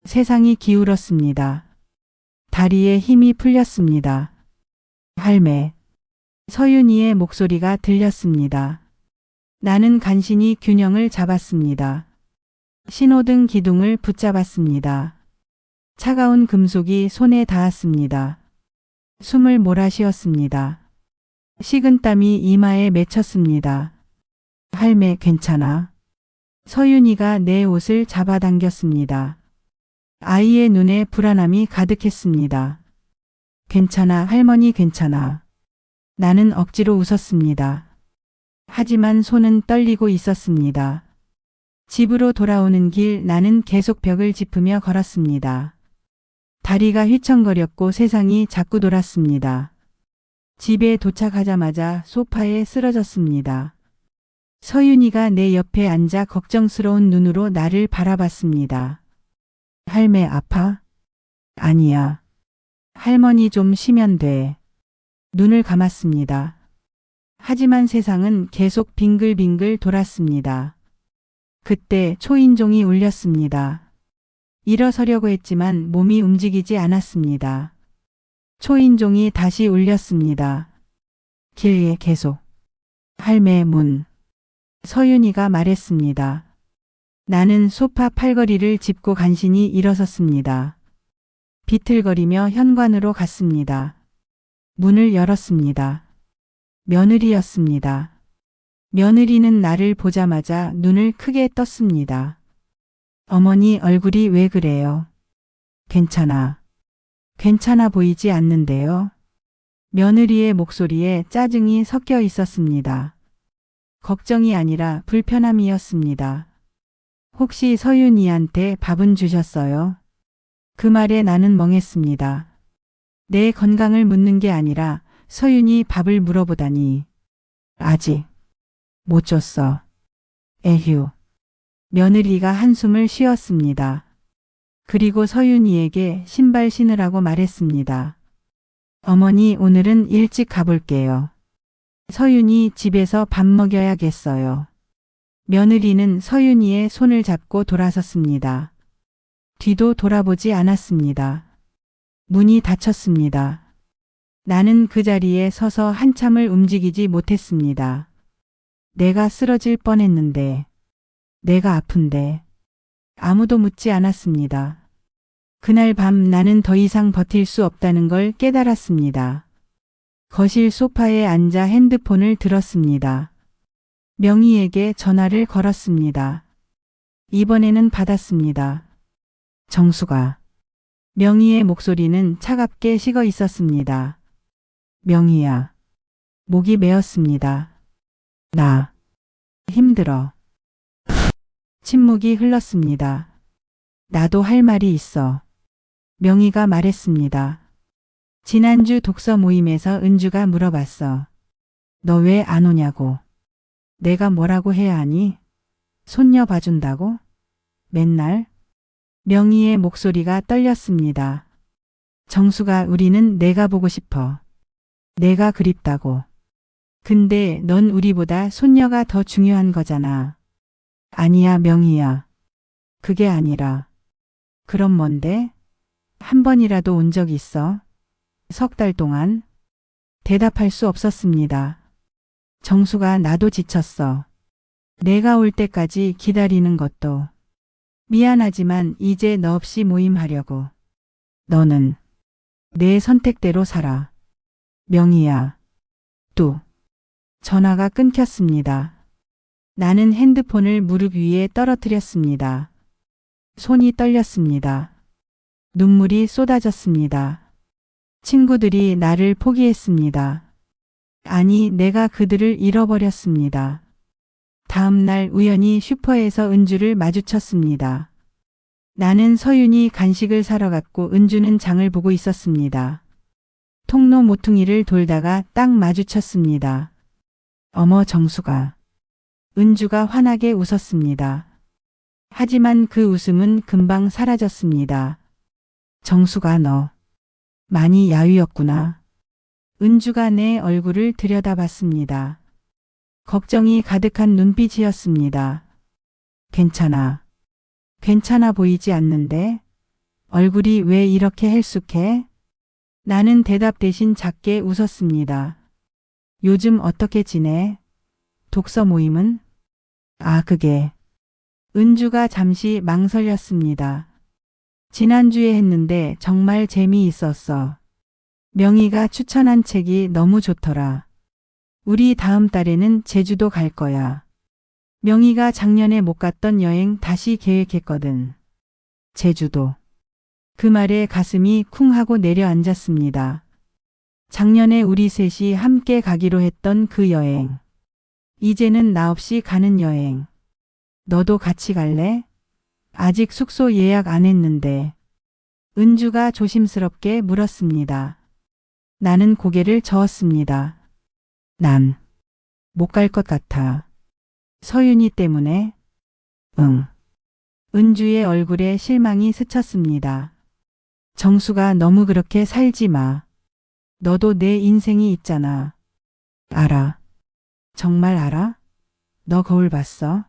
A: 세상이 기울었습니다. 다리에 힘이 풀렸습니다. 할매. 서윤이의 목소리가 들렸습니다. 나는 간신히 균형을 잡았습니다. 신호등 기둥을 붙잡았습니다. 차가운 금속이 손에 닿았습니다. 숨을 몰아쉬었습니다. 식은땀이 이마에 맺혔습니다. 할매 괜찮아? 서윤이가 내 옷을 잡아당겼습니다. 아이의 눈에 불안함이 가득했습니다. 괜찮아 할머니 괜찮아. 나는 억지로 웃었습니다. 하지만 손은 떨리고 있었습니다. 집으로 돌아오는 길 나는 계속 벽을 짚으며 걸었습니다. 다리가 휘청거렸고 세상이 자꾸 돌았습니다. 집에 도착하자마자 소파에 쓰러졌습니다. 서윤이가 내 옆에 앉아 걱정스러운 눈으로 나를 바라봤습니다. 할매 아파? 아니야. 할머니 좀 쉬면 돼. 눈을 감았습니다. 하지만 세상은 계속 빙글빙글 돌았습니다. 그때 초인종이 울렸습니다. 일어서려고 했지만 몸이 움직이지 않았습니다. 초인종이 다시 울렸습니다. 길게 계속. 할매 문. 서윤이가 말했습니다. 나는 소파 팔걸이를 짚고 간신히 일어섰습니다. 비틀거리며 현관으로 갔습니다. 문을 열었습니다. 며느리였습니다. 며느리는 나를 보자마자 눈을 크게 떴습니다. 어머니 얼굴이 왜 그래요? 괜찮아. 괜찮아 보이지 않는데요. 며느리의 목소리에 짜증이 섞여 있었습니다. 걱정이 아니라 불편함이었습니다. 혹시 서윤이한테 밥은 주셨어요? 그 말에 나는 멍했습니다. 내 건강을 묻는 게 아니라 서윤이 밥을 물어보다니. 아직 못 줬어. 에휴. 며느리가 한숨을 쉬었습니다. 그리고 서윤이에게 신발 신으라고 말했습니다. 어머니 오늘은 일찍 가볼게요. 서윤이 집에서 밥 먹여야겠어요. 며느리는 서윤이의 손을 잡고 돌아섰습니다. 뒤도 돌아보지 않았습니다. 문이 닫혔습니다. 나는 그 자리에 서서 한참을 움직이지 못했습니다. 내가 쓰러질 뻔했는데, 내가 아픈데, 아무도 묻지 않았습니다. 그날 밤 나는 더 이상 버틸 수 없다는 걸 깨달았습니다. 거실 소파에 앉아 핸드폰을 들었습니다. 명희에게 전화를 걸었습니다. 이번에는 받았습니다. 정수가. 명희의 목소리는 차갑게 식어 있었습니다. 명희야. 목이 메었습니다. 나. 힘들어. 침묵이 흘렀습니다. 나도 할 말이 있어. 명희가 말했습니다. 지난주 독서 모임에서 은주가 물어봤어. 너 왜 안 오냐고. 내가 뭐라고 해야 하니? 손녀 봐준다고? 맨날? 명희의 목소리가 떨렸습니다. 정수가 우리는 내가 보고 싶어. 내가 그립다고. 근데 넌 우리보다 손녀가 더 중요한 거잖아. 아니야 명희야. 그게 아니라. 그럼 뭔데? 한 번이라도 온 적 있어? 석 달 동안? 대답할 수 없었습니다. 정수가 나도 지쳤어. 내가 올 때까지 기다리는 것도. 미안하지만 이제 너 없이 모임하려고. 너는 내 선택대로 살아. 명희야. 또. 전화가 끊겼습니다. 나는 핸드폰을 무릎 위에 떨어뜨렸습니다. 손이 떨렸습니다. 눈물이 쏟아졌습니다. 친구들이 나를 포기했습니다. 아니, 내가 그들을 잃어버렸습니다. 다음 날 우연히 슈퍼에서 은주를 마주쳤습니다. 나는 서윤이 간식을 사러 갔고 은주는 장을 보고 있었습니다. 통로 모퉁이를 돌다가 딱 마주쳤습니다. 어머 정수가. 은주가 환하게 웃었습니다. 하지만 그 웃음은 금방 사라졌습니다. 정수가 너 많이 야위었구나. 은주가 내 얼굴을 들여다봤습니다. 걱정이 가득한 눈빛이었습니다. 괜찮아. 괜찮아 보이지 않는데? 얼굴이 왜 이렇게 헬쑥해? 나는 대답 대신 작게 웃었습니다. 요즘 어떻게 지내? 독서 모임은? 아, 그게. 은주가 잠시 망설였습니다. 지난주에 했는데 정말 재미있었어. 명희가 추천한 책이 너무 좋더라. 우리 다음 달에는 제주도 갈 거야. 명희가 작년에 못 갔던 여행 다시 계획했거든. 제주도. 그 말에 가슴이 쿵 하고 내려앉았습니다. 작년에 우리 셋이 함께 가기로 했던 그 여행. 이제는 나 없이 가는 여행. 너도 같이 갈래? 아직 숙소 예약 안 했는데. 은주가 조심스럽게 물었습니다. 나는 고개를 저었습니다. 난 못 갈 것 같아. 서윤이 때문에? 응. 은주의 얼굴에 실망이 스쳤습니다. 정수가 너무 그렇게 살지 마. 너도 내 인생이 있잖아. 알아. 정말 알아? 너 거울 봤어?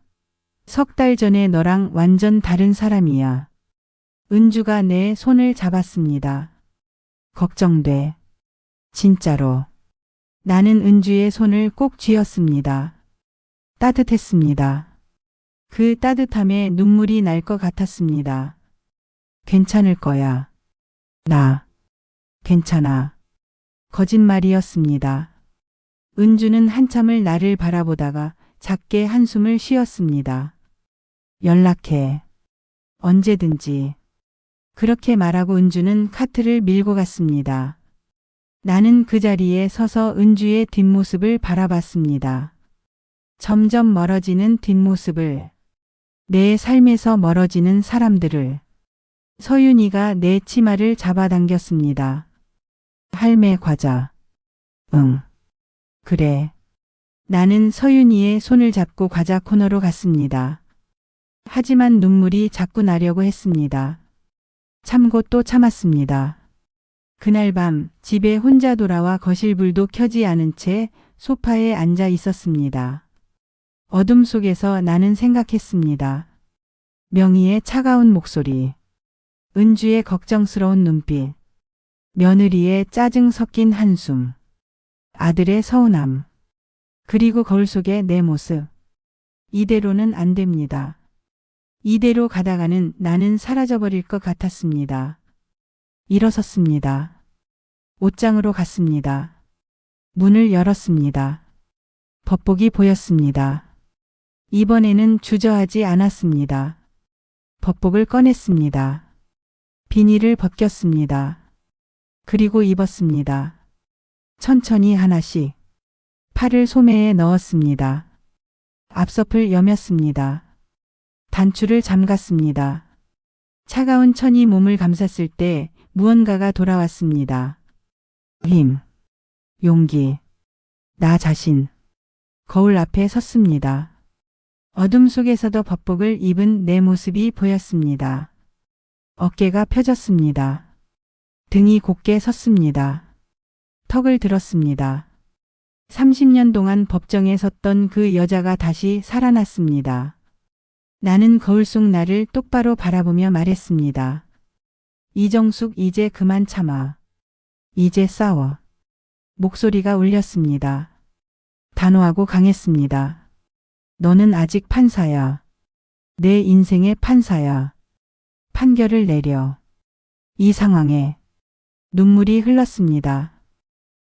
A: 3달 전에 너랑 완전 다른 사람이야. 은주가 내 손을 잡았습니다. 걱정돼. 진짜로. 나는 은주의 손을 꼭 쥐었습니다. 따뜻했습니다. 그 따뜻함에 눈물이 날 것 같았습니다. 괜찮을 거야. 나. 괜찮아. 거짓말이었습니다. 은주는 한참을 나를 바라보다가 작게 한숨을 쉬었습니다. 연락해. 언제든지. 그렇게 말하고 은주는 카트를 밀고 갔습니다. 나는 그 자리에 서서 은주의 뒷모습을 바라봤습니다. 점점 멀어지는 뒷모습을. 내 삶에서 멀어지는 사람들을. 서윤이가 내 치마를 잡아당겼습니다. 할매 과자. 응. 그래. 나는 서윤이의 손을 잡고 과자 코너로 갔습니다. 하지만 눈물이 자꾸 나려고 했습니다. 참고 또 참았습니다. 그날 밤 집에 혼자 돌아와 거실불도 켜지 않은 채 소파에 앉아 있었습니다. 어둠 속에서 나는 생각했습니다. 명희의 차가운 목소리, 은주의 걱정스러운 눈빛, 며느리의 짜증 섞인 한숨, 아들의 서운함, 그리고 거울 속의 내 모습. 이대로는 안 됩니다. 이대로 가다가는 나는 사라져버릴 것 같았습니다. 일어섰습니다. 옷장으로 갔습니다. 문을 열었습니다. 법복이 보였습니다. 이번에는 주저하지 않았습니다. 법복을 꺼냈습니다. 비닐을 벗겼습니다. 그리고 입었습니다. 천천히 하나씩. 팔을 소매에 넣었습니다. 앞섭을 여몄습니다. 단추를 잠갔습니다. 차가운 천이 몸을 감쌌을 때 무언가가 돌아왔습니다. 힘, 용기, 나 자신. 거울 앞에 섰습니다. 어둠 속에서도 법복을 입은 내 모습이 보였습니다. 어깨가 펴졌습니다. 등이 곧게 섰습니다. 턱을 들었습니다. 30년 동안 법정에 섰던 그 여자가 다시 살아났습니다. 나는 거울 속 나를 똑바로 바라보며 말했습니다. 이정숙, 이제 그만 참아. 이제 싸워. 목소리가 울렸습니다. 단호하고 강했습니다. 너는 아직 판사야. 내 인생의 판사야. 판결을 내려. 이 상황에 눈물이 흘렀습니다.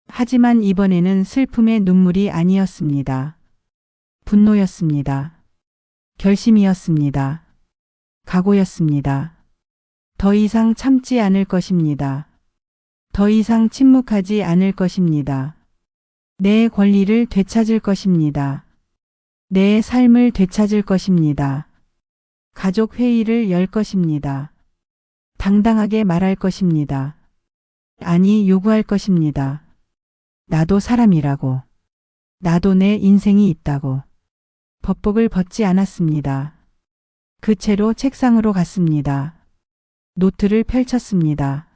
A: 하지만 이번에는 슬픔의 눈물이 아니었습니다. 분노였습니다. 결심이었습니다. 각오였습니다. 더 이상 참지 않을 것입니다. 더 이상 침묵하지 않을 것입니다. 내 권리를 되찾을 것입니다. 내 삶을 되찾을 것입니다. 가족 회의를 열 것입니다. 당당하게 말할 것입니다. 아니, 요구할 것입니다. 나도 사람이라고. 나도 내 인생이 있다고. 법복을 벗지 않았습니다. 그 채로 책상으로 갔습니다. 노트를 펼쳤습니다.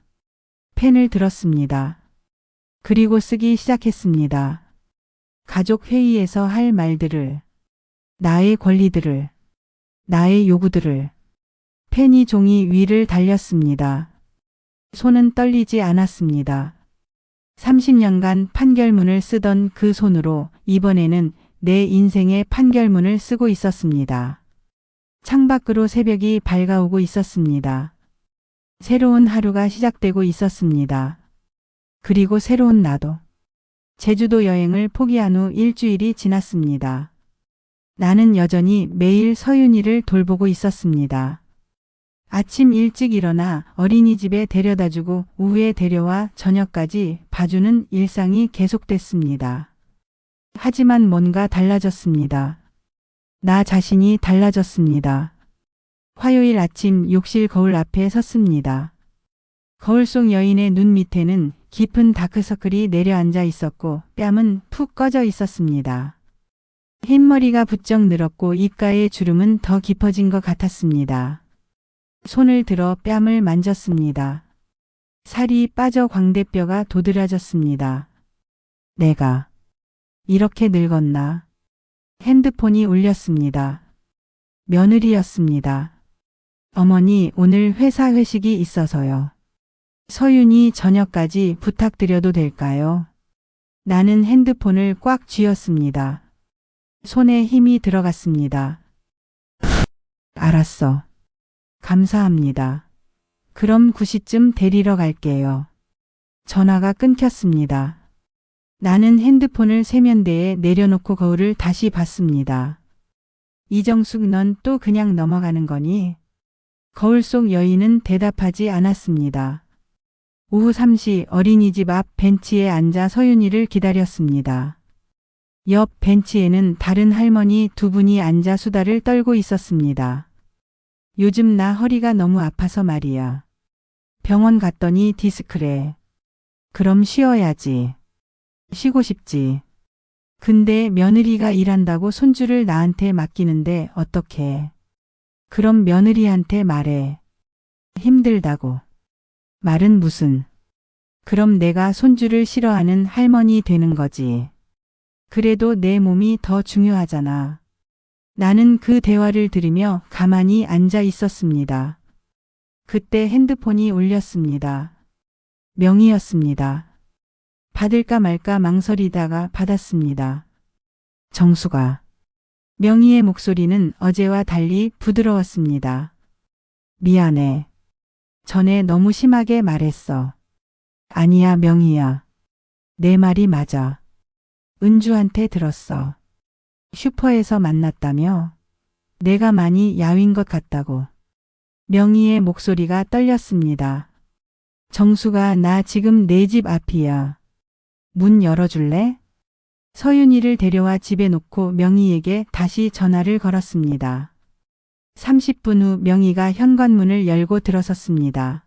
A: 펜을 들었습니다. 그리고 쓰기 시작했습니다. 가족 회의에서 할 말들을, 나의 권리들을, 나의 요구들을. 펜이 종이 위를 달렸습니다. 손은 떨리지 않았습니다. 30년간 판결문을 쓰던 그 손으로 이번에는 내 인생의 판결문을 쓰고 있었습니다. 창밖으로 새벽이 밝아오고 있었습니다. 새로운 하루가 시작되고 있었습니다. 그리고 새로운 나도. 제주도 여행을 포기한 후 일주일이 지났습니다. 나는 여전히 매일 서윤이를 돌보고 있었습니다. 아침 일찍 일어나 어린이집에 데려다주고 오후에 데려와 저녁까지 봐주는 일상이 계속됐습니다. 하지만 뭔가 달라졌습니다. 나 자신이 달라졌습니다. 화요일 아침 욕실 거울 앞에 섰습니다. 거울 속 여인의 눈 밑에는 깊은 다크서클이 내려앉아 있었고 뺨은 푹 꺼져 있었습니다. 흰머리가 부쩍 늘었고 입가의 주름은 더 깊어진 것 같았습니다. 손을 들어 뺨을 만졌습니다. 살이 빠져 광대뼈가 도드라졌습니다. 내가 이렇게 늙었나? 핸드폰이 울렸습니다. 며느리였습니다. 어머니, 오늘 회사 회식이 있어서요. 서윤이 저녁까지 부탁드려도 될까요? 나는 핸드폰을 꽉 쥐었습니다. 손에 힘이 들어갔습니다. 알았어. 감사합니다. 그럼 9시쯤 데리러 갈게요. 전화가 끊겼습니다. 나는 핸드폰을 세면대에 내려놓고 거울을 다시 봤습니다. 이정숙, 넌 또 그냥 넘어가는 거니? 거울 속 여인은 대답하지 않았습니다. 오후 3시 어린이집 앞 벤치에 앉아 서윤이를 기다렸습니다. 옆 벤치에는 다른 할머니 두 분이 앉아 수다를 떨고 있었습니다. 요즘 나 허리가 너무 아파서 말이야. 병원 갔더니 디스크래. 그럼 쉬어야지. 쉬고 싶지. 근데 며느리가 일한다고 손주를 나한테 맡기는데 어떡해. 그럼 며느리한테 말해. 힘들다고. 말은 무슨. 그럼 내가 손주를 싫어하는 할머니 되는 거지. 그래도 내 몸이 더 중요하잖아. 나는 그 대화를 들으며 가만히 앉아 있었습니다. 그때 핸드폰이 울렸습니다. 명희였습니다. 받을까 말까 망설이다가 받았습니다. 정수가. 명희의 목소리는 어제와 달리 부드러웠습니다. 미안해. 전에 너무 심하게 말했어. 아니야, 명희야. 내 말이 맞아. 은주한테 들었어. 슈퍼에서 만났다며? 내가 많이 야윈 것 같다고. 명희의 목소리가 떨렸습니다. 정수가, 나 지금 내 집 앞이야. 문 열어줄래? 서윤이를 데려와 집에 놓고 명희에게 다시 전화를 걸었습니다. 30분 후 명희가 현관문을 열고 들어섰습니다.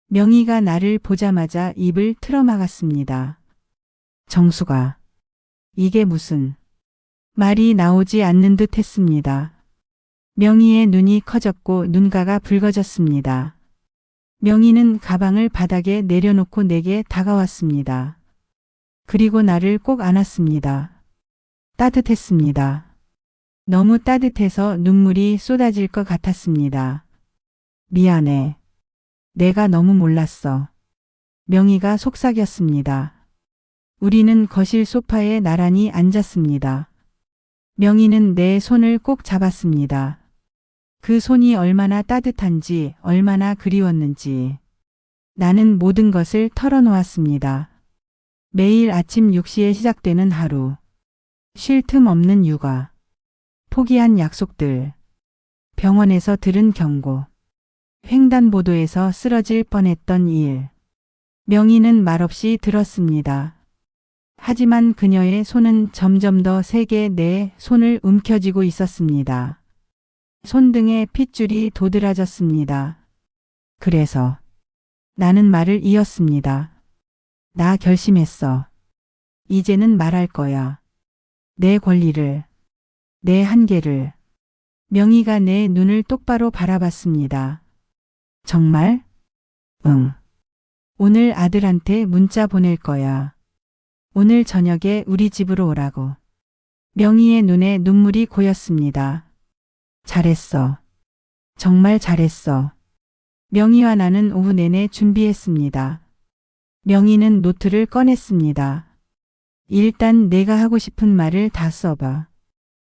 A: 명희가 나를 보자마자 입을 틀어막았습니다. 정수가. 이게 무슨. 말이 나오지 않는 듯 했습니다. 명희의 눈이 커졌고 눈가가 붉어졌습니다. 명희는 가방을 바닥에 내려놓고 내게 다가왔습니다. 그리고 나를 꼭 안았습니다. 따뜻했습니다. 너무 따뜻해서 눈물이 쏟아질 것 같았습니다. 미안해. 내가 너무 몰랐어. 명희가 속삭였습니다. 우리는 거실 소파에 나란히 앉았습니다. 명희는 내 손을 꼭 잡았습니다. 그 손이 얼마나 따뜻한지, 얼마나 그리웠는지. 나는 모든 것을 털어놓았습니다. 매일 아침 6시에 시작되는 하루. 쉴 틈 없는 육아. 포기한 약속들. 병원에서 들은 경고. 횡단보도에서 쓰러질 뻔했던 일. 명희는 말없이 들었습니다. 하지만 그녀의 손은 점점 더 세게 내 손을 움켜쥐고 있었습니다. 손등에 핏줄이 도드라졌습니다. 그래서 나는 말을 이었습니다. 나 결심했어. 이제는 말할 거야. 내 권리를. 내 한계를. 명희가 내 눈을 똑바로 바라봤습니다. 정말? 응. 오늘 아들한테 문자 보낼 거야. 오늘 저녁에 우리 집으로 오라고. 명희의 눈에 눈물이 고였습니다. 잘했어. 정말 잘했어. 명희와 나는 오후 내내 준비했습니다. 명희는 노트를 꺼냈습니다. 일단 내가 하고 싶은 말을 다 써봐.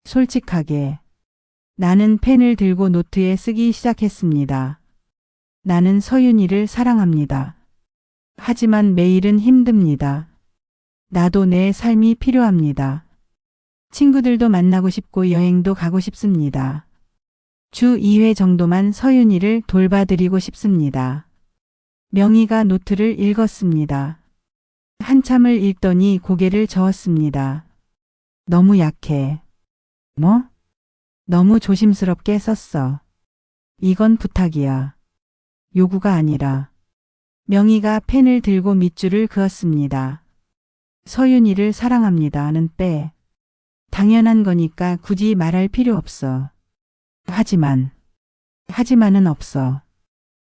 A: 솔직하게. 나는 펜을 들고 노트에 쓰기 시작했습니다. 나는 서윤이를 사랑합니다. 하지만 매일은 힘듭니다. 나도 내 삶이 필요합니다. 친구들도 만나고 싶고 여행도 가고 싶습니다. 주 2회 정도만 서윤이를 돌봐드리고 싶습니다. 명희가 노트를 읽었습니다. 한참을 읽더니 고개를 저었습니다. 너무 약해. 뭐? 너무 조심스럽게 썼어. 이건 부탁이야. 요구가 아니라. 명희가 펜을 들고 밑줄을 그었습니다. 서윤이를 사랑합니다는 빼. 당연한 거니까 굳이 말할 필요 없어. 하지만은 없어.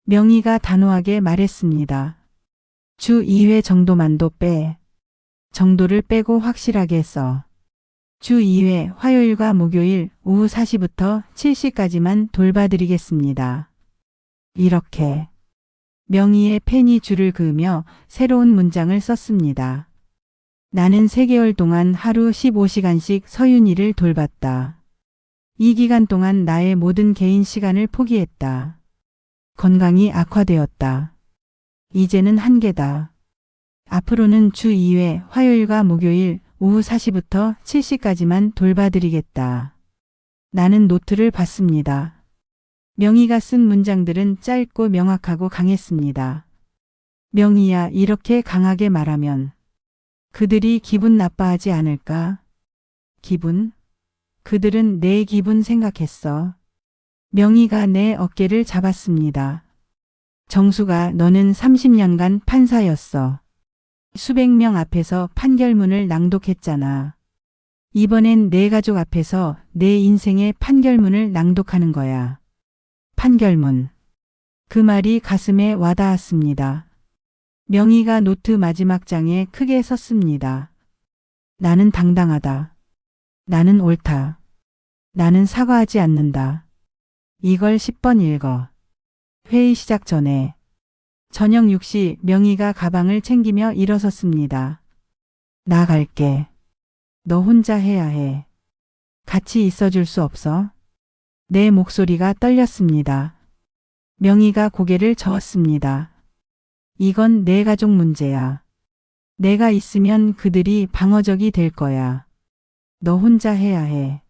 A: 명희가 단호하게 말했습니다. 주 2회 정도만도 빼. 정도를 빼고 확실하게 써. 주 2회 화요일과 목요일 오후 4시부터 7시까지만 돌봐드리겠습니다. 이렇게. 명희의 펜이 줄을 그으며 새로운 문장을 썼습니다. 나는 3개월 동안 하루 15시간씩 서윤이를 돌봤다. 이 기간 동안 나의 모든 개인 시간을 포기했다. 건강이 악화되었다. 이제는 한계다. 앞으로는 주 2회 화요일과 목요일 오후 4시부터 7시까지만 돌봐드리겠다. 나는 노트를 봤습니다. 명희가 쓴 문장들은 짧고 명확하고 강했습니다. 명희야, 이렇게 강하게 말하면 그들이 기분 나빠하지 않을까? 기분? 그들은 내 기분 생각했어. 명희가 내 어깨를 잡았습니다. 정수가, 너는 30년간 판사였어. 수백 명 앞에서 판결문을 낭독했잖아. 이번엔 내 가족 앞에서 내 인생의 판결문을 낭독하는 거야. 판결문. 그 말이 가슴에 와닿았습니다. 명희가 노트 마지막 장에 크게 썼습니다. 나는 당당하다. 나는 옳다. 나는 사과하지 않는다. 이걸 10번 읽어. 회의 시작 전에. 저녁 6시 명희가 가방을 챙기며 일어섰습니다. 나 갈게. 너 혼자 해야 해. 같이 있어줄 수 없어? 내 목소리가 떨렸습니다. 명희가 고개를 저었습니다. 이건 내 가족 문제야. 내가 있으면 그들이 방어적이 될 거야. 너 혼자 해야 해.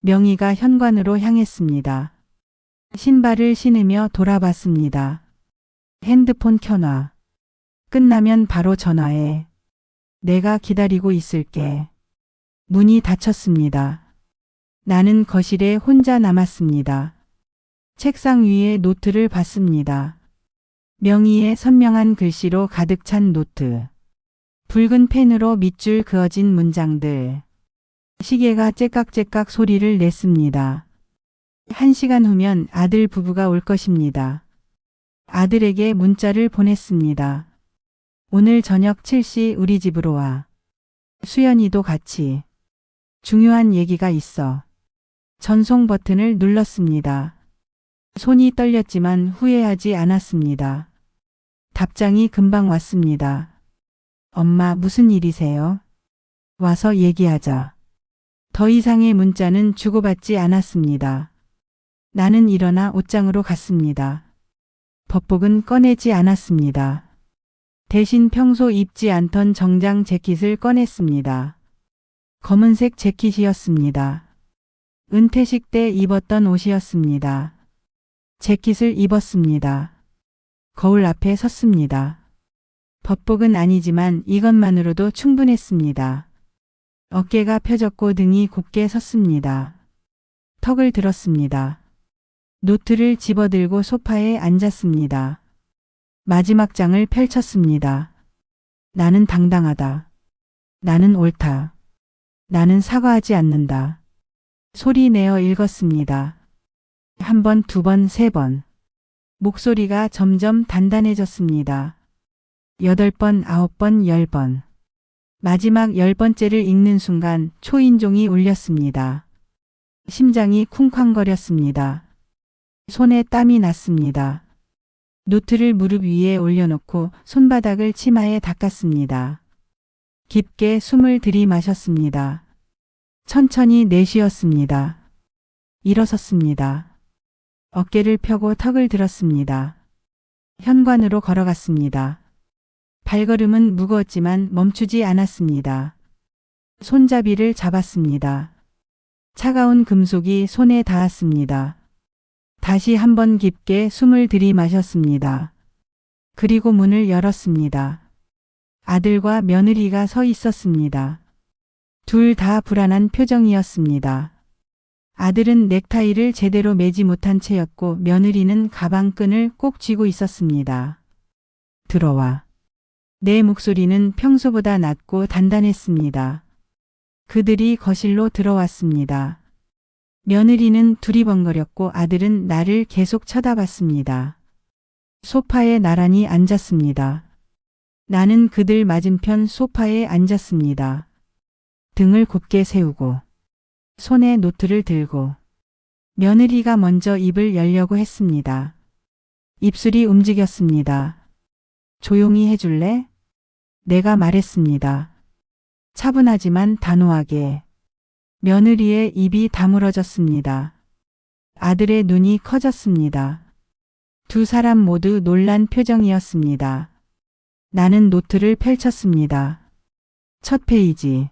A: 명희가 현관으로 향했습니다. 신발을 신으며 돌아봤습니다. 핸드폰 켜놔. 끝나면 바로 전화해. 내가 기다리고 있을게. 문이 닫혔습니다. 나는 거실에 혼자 남았습니다. 책상 위에 노트를 봤습니다. 명희의 선명한 글씨로 가득 찬 노트. 붉은 펜으로 밑줄 그어진 문장들. 시계가 째깍째깍 소리를 냈습니다. 1시간 후면 아들 부부가 올 것입니다. 아들에게 문자를 보냈습니다. 오늘 저녁 7시 우리 집으로 와. 수연이도 같이. 중요한 얘기가 있어. 전송 버튼을 눌렀습니다. 손이 떨렸지만 후회하지 않았습니다. 답장이 금방 왔습니다. 엄마, 무슨 일이세요? 와서 얘기하자. 더 이상의 문자는 주고받지 않았습니다. 나는 일어나 옷장으로 갔습니다. 법복은 꺼내지 않았습니다. 대신 평소 입지 않던 정장 재킷을 꺼냈습니다. 검은색 재킷이었습니다. 은퇴식 때 입었던 옷이었습니다. 재킷을 입었습니다. 거울 앞에 섰습니다. 법복은 아니지만 이것만으로도 충분했습니다. 어깨가 펴졌고 등이 곧게 섰습니다. 턱을 들었습니다. 노트를 집어들고 소파에 앉았습니다. 마지막 장을 펼쳤습니다. 나는 당당하다. 나는 옳다. 나는 사과하지 않는다. 소리 내어 읽었습니다. 한 번, 두 번, 세 번. 목소리가 점점 단단해졌습니다. 8번, 9번, 10번. 마지막 10번째를 읽는 순간 초인종이 울렸습니다. 심장이 쿵쾅거렸습니다. 손에 땀이 났습니다. 노트를 무릎 위에 올려놓고 손바닥을 치마에 닦았습니다. 깊게 숨을 들이마셨습니다. 천천히 내쉬었습니다. 일어섰습니다. 어깨를 펴고 턱을 들었습니다. 현관으로 걸어갔습니다. 발걸음은 무거웠지만 멈추지 않았습니다. 손잡이를 잡았습니다. 차가운 금속이 손에 닿았습니다. 다시 한번 깊게 숨을 들이마셨습니다. 그리고 문을 열었습니다. 아들과 며느리가 서 있었습니다. 둘 다 불안한 표정이었습니다. 아들은 넥타이를 제대로 매지 못한 채였고 며느리는 가방끈을 꼭 쥐고 있었습니다. 들어와. 내 목소리는 평소보다 낮고 단단했습니다. 그들이 거실로 들어왔습니다. 며느리는 두리번거렸고 아들은 나를 계속 쳐다봤습니다. 소파에 나란히 앉았습니다. 나는 그들 맞은편 소파에 앉았습니다. 등을 곧게 세우고 손에 노트를 들고 며느리가 먼저 입을 열려고 했습니다. 입술이 움직였습니다. 조용히 해줄래? 내가 말했습니다. 차분하지만 단호하게. 며느리의 입이 다물어졌습니다. 아들의 눈이 커졌습니다. 두 사람 모두 놀란 표정이었습니다. 나는 노트를 펼쳤습니다. 첫 페이지.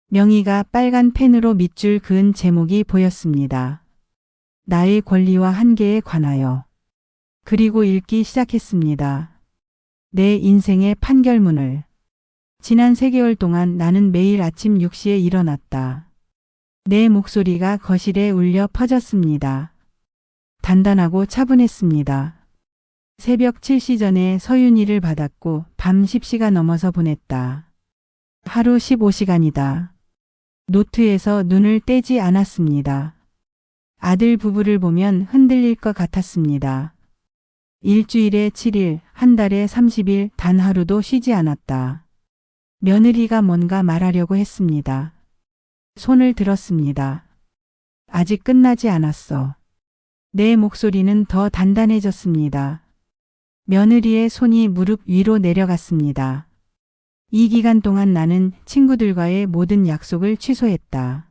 A: 명희가 빨간 펜으로 밑줄 그은 제목이 보였습니다. 나의 권리와 한계에 관하여. 그리고 읽기 시작했습니다. 내 인생의 판결문을. 지난 3개월 동안 나는 매일 아침 6시에 일어났다. 내 목소리가 거실에 울려 퍼졌습니다. 단단하고 차분했습니다. 새벽 7시 전에 서윤이를 받았고 밤 10시가 넘어서 보냈다. 하루 15시간이다. 노트에서 눈을 떼지 않았습니다. 아들 부부를 보면 흔들릴 것 같았습니다. 일주일에 7일, 한 달에 30일 단 하루도 쉬지 않았다. 며느리가 뭔가 말하려고 했습니다. 손을 들었습니다. 아직 끝나지 않았어. 내 목소리는 더 단단해졌습니다. 며느리의 손이 무릎 위로 내려갔습니다. 이 기간 동안 나는 친구들과의 모든 약속을 취소했다.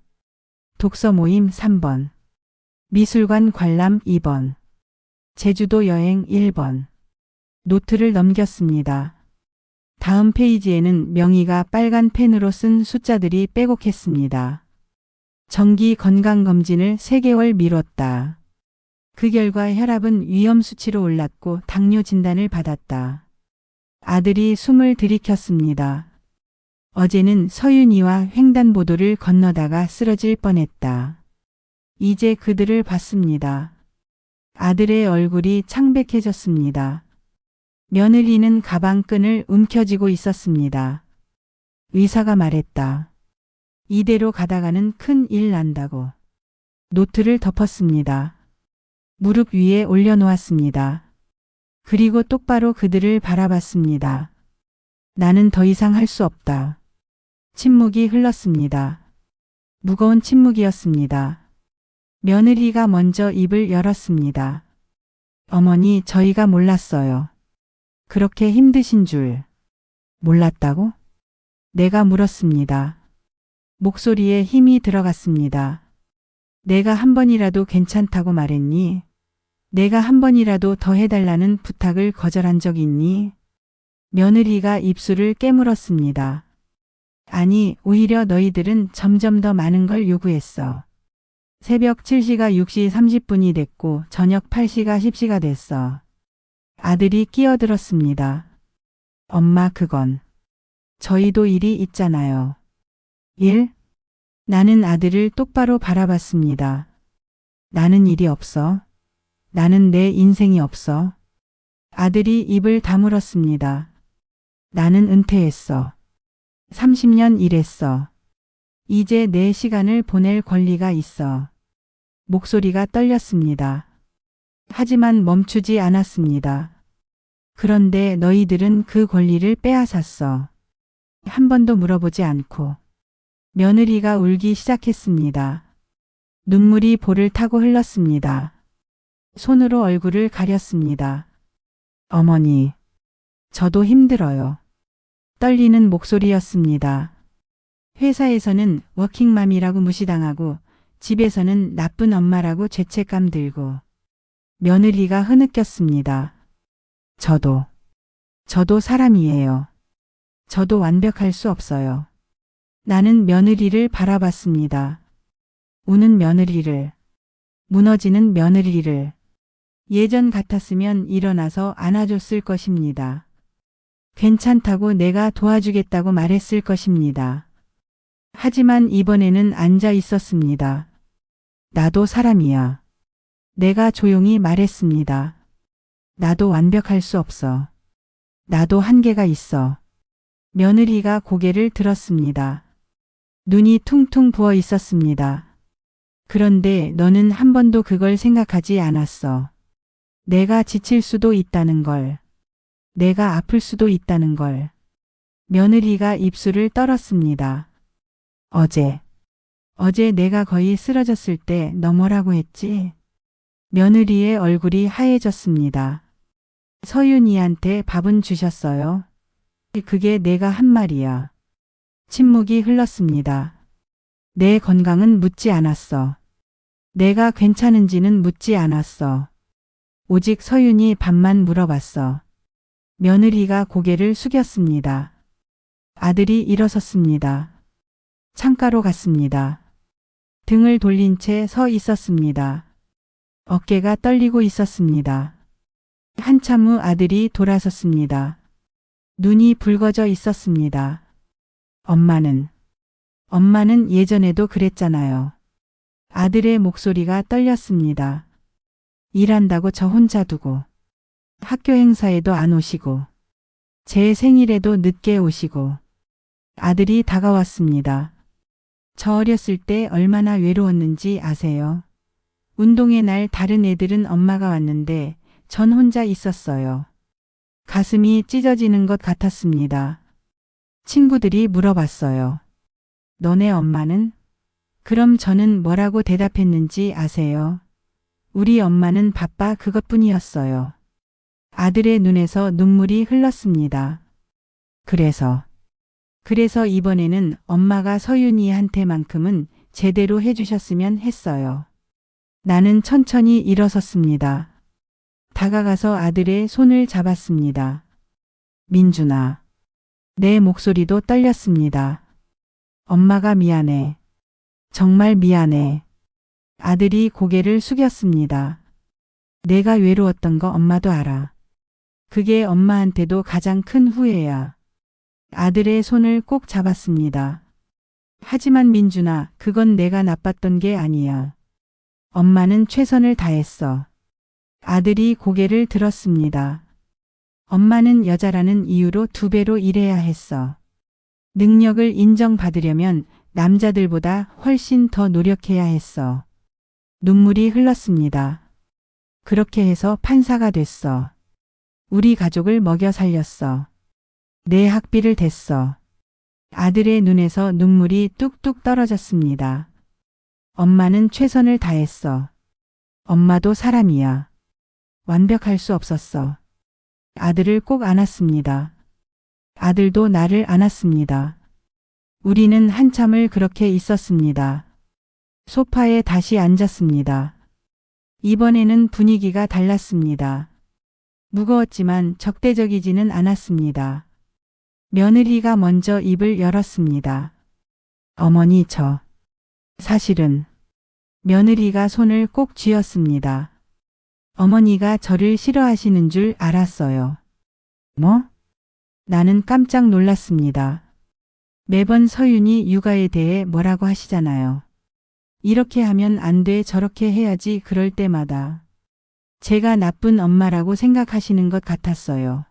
A: 독서 모임 3번. 미술관 관람 2번. 제주도 여행 1번. 노트를 넘겼습니다. 다음 페이지에는 명희가 빨간 펜으로 쓴 숫자들이 빼곡했습니다. 정기 건강검진을 3개월 미뤘다. 그 결과 혈압은 위험 수치로 올랐고 당뇨 진단을 받았다. 아들이 숨을 들이켰습니다. 어제는 서윤이와 횡단보도를 건너다가 쓰러질 뻔했다. 이제 그들을 봤습니다. 아들의 얼굴이 창백해졌습니다. 며느리는 가방끈을 움켜쥐고 있었습니다. 의사가 말했다. 이대로 가다가는 큰일 난다고. 노트를 덮었습니다. 무릎 위에 올려놓았습니다. 그리고 똑바로 그들을 바라봤습니다. 나는 더 이상 할 수 없다. 침묵이 흘렀습니다. 무거운 침묵이었습니다. 며느리가 먼저 입을 열었습니다. 어머니, 저희가 몰랐어요. 그렇게 힘드신 줄 몰랐다고? 내가 물었습니다. 목소리에 힘이 들어갔습니다. 내가 한 번이라도 괜찮다고 말했니? 내가 한 번이라도 더 해달라는 부탁을 거절한 적 있니? 며느리가 입술을 깨물었습니다. 아니, 오히려 너희들은 점점 더 많은 걸 요구했어. 새벽 7시가 6시 30분이 됐고 저녁 8시가 10시가 됐어. 아들이 끼어들었습니다. 엄마, 그건 저희도 일이 있잖아요. 일? 나는 아들을 똑바로 바라봤습니다. 나는 일이 없어. 나는 내 인생이 없어. 아들이 입을 다물었습니다. 나는 은퇴했어. 30년 일했어. 이제 내 시간을 보낼 권리가 있어. 목소리가 떨렸습니다. 하지만 멈추지 않았습니다. 그런데 너희들은 그 권리를 빼앗았어. 한 번도 물어보지 않고. 며느리가 울기 시작했습니다. 눈물이 볼을 타고 흘렀습니다. 손으로 얼굴을 가렸습니다. 어머니, 저도 힘들어요. 떨리는 목소리였습니다. 회사에서는 워킹맘이라고 무시당하고 집에서는 나쁜 엄마라고 죄책감 들고. 며느리가 흐느꼈습니다. 저도 사람이에요. 저도 완벽할 수 없어요. 나는 며느리를 바라봤습니다. 우는 며느리를, 무너지는 며느리를. 예전 같았으면 일어나서 안아줬을 것입니다. 괜찮다고 내가 도와주겠다고 말했을 것입니다. 하지만 이번에는 앉아 있었습니다. 나도 사람이야. 내가 조용히 말했습니다. 나도 완벽할 수 없어. 나도 한계가 있어. 며느리가 고개를 들었습니다. 눈이 퉁퉁 부어 있었습니다. 그런데 너는 한 번도 그걸 생각하지 않았어. 내가 지칠 수도 있다는 걸. 내가 아플 수도 있다는 걸. 며느리가 입술을 떨었습니다. 어제 내가 거의 쓰러졌을 때 너 뭐라고 했지? 며느리의 얼굴이 하얘졌습니다. 서윤이한테 밥은 주셨어요? 그게 내가 한 말이야. 침묵이 흘렀습니다. 내 건강은 묻지 않았어. 내가 괜찮은지는 묻지 않았어. 오직 서윤이 밥만 물어봤어. 며느리가 고개를 숙였습니다. 아들이 일어섰습니다. 창가로 갔습니다. 등을 돌린 채 서 있었습니다. 어깨가 떨리고 있었습니다. 한참 후 아들이 돌아섰습니다. 눈이 붉어져 있었습니다. 엄마는 예전에도 그랬잖아요. 아들의 목소리가 떨렸습니다. 일한다고 저 혼자 두고, 학교 행사에도 안 오시고, 제 생일에도 늦게 오시고. 아들이 다가왔습니다. 저 어렸을 때 얼마나 외로웠는지 아세요? 운동회 날 다른 애들은 엄마가 왔는데 전 혼자 있었어요. 가슴이 찢어지는 것 같았습니다. 친구들이 물어봤어요. 너네 엄마는? 그럼 저는 뭐라고 대답했는지 아세요? 우리 엄마는 바빠 그것뿐이었어요. 아들의 눈에서 눈물이 흘렀습니다. 그래서 이번에는 엄마가 서윤이한테만큼은 제대로 해주셨으면 했어요. 나는 천천히 일어섰습니다. 다가가서 아들의 손을 잡았습니다. 민준아. 내 목소리도 떨렸습니다. 엄마가 미안해. 정말 미안해. 아들이 고개를 숙였습니다. 내가 외로웠던 거 엄마도 알아. 그게 엄마한테도 가장 큰 후회야. 아들의 손을 꼭 잡았습니다. 하지만 민준아, 그건 내가 나빴던 게 아니야. 엄마는 최선을 다했어. 아들이 고개를 들었습니다. 엄마는 여자라는 이유로 2배로 일해야 했어. 능력을 인정받으려면 남자들보다 훨씬 더 노력해야 했어. 눈물이 흘렀습니다. 그렇게 해서 판사가 됐어. 우리 가족을 먹여 살렸어. 내 학비를 댔어. 아들의 눈에서 눈물이 뚝뚝 떨어졌습니다. 엄마는 최선을 다했어. 엄마도 사람이야. 완벽할 수 없었어. 아들을 꼭 안았습니다. 아들도 나를 안았습니다. 우리는 한참을 그렇게 있었습니다. 소파에 다시 앉았습니다. 이번에는 분위기가 달랐습니다. 무거웠지만 적대적이지는 않았습니다. 며느리가 먼저 입을 열었습니다. 어머니, 사실은. 며느리가 손을 꼭 쥐었습니다. 어머니가 저를 싫어하시는 줄 알았어요. 뭐? 나는 깜짝 놀랐습니다. 매번 서윤이 육아에 대해 뭐라고 하시잖아요. 이렇게 하면 안 돼, 저렇게 해야지, 그럴 때마다. 제가 나쁜 엄마라고 생각하시는 것 같았어요.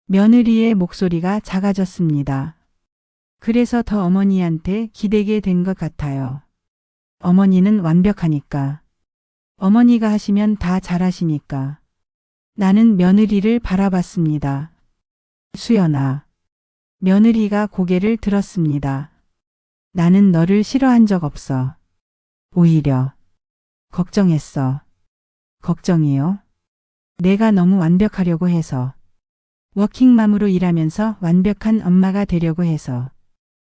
A: 며느리의 목소리가 작아졌습니다. 그래서 더 어머니한테 기대게 된 것 같아요. 어머니는 완벽하니까. 어머니가 하시면 다 잘하시니까. 나는 며느리를 바라봤습니다. 수연아. 며느리가 고개를 들었습니다. 나는 너를 싫어한 적 없어. 오히려 걱정했어. 걱정이요? 내가 너무 완벽하려고 해서. 워킹맘으로 일하면서 완벽한 엄마가 되려고 해서.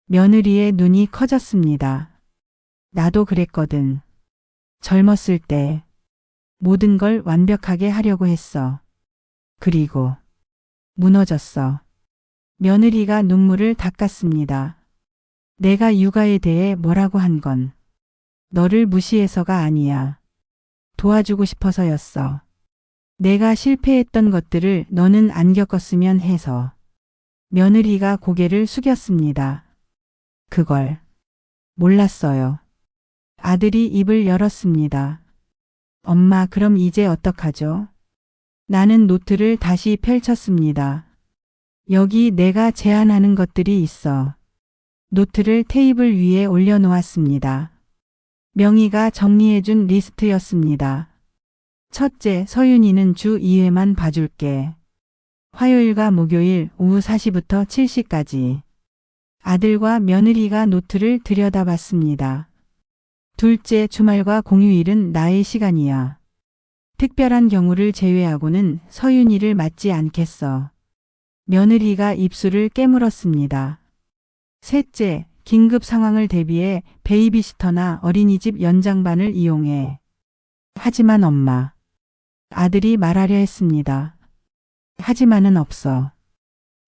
A: 며느리의 눈이 커졌습니다. 나도 그랬거든. 젊었을 때 모든 걸 완벽하게 하려고 했어. 그리고 무너졌어. 며느리가 눈물을 닦았습니다. 내가 육아에 대해 뭐라고 한 건 너를 무시해서가 아니야. 도와주고 싶어서였어. 내가 실패했던 것들을 너는 안 겪었으면 해서. 며느리가 고개를 숙였습니다. 그걸 몰랐어요. 아들이 입을 열었습니다. 엄마, 그럼 이제 어떡하죠? 나는 노트를 다시 펼쳤습니다. 여기 내가 제안하는 것들이 있어. 노트를 테이블 위에 올려놓았습니다. 명희가 정리해준 리스트였습니다. 첫째, 서윤이는 주 2회만 봐줄게. 화요일과 목요일 오후 4시부터 7시까지. 아들과 며느리가 노트를 들여다봤습니다. 둘째, 주말과 공휴일은 나의 시간이야. 특별한 경우를 제외하고는 서윤이를 맡지 않겠어. 며느리가 입술을 깨물었습니다. 셋째, 긴급 상황을 대비해 베이비시터나 어린이집 연장반을 이용해. 하지만 엄마. 아들이 말하려 했습니다. 하지만은 없어.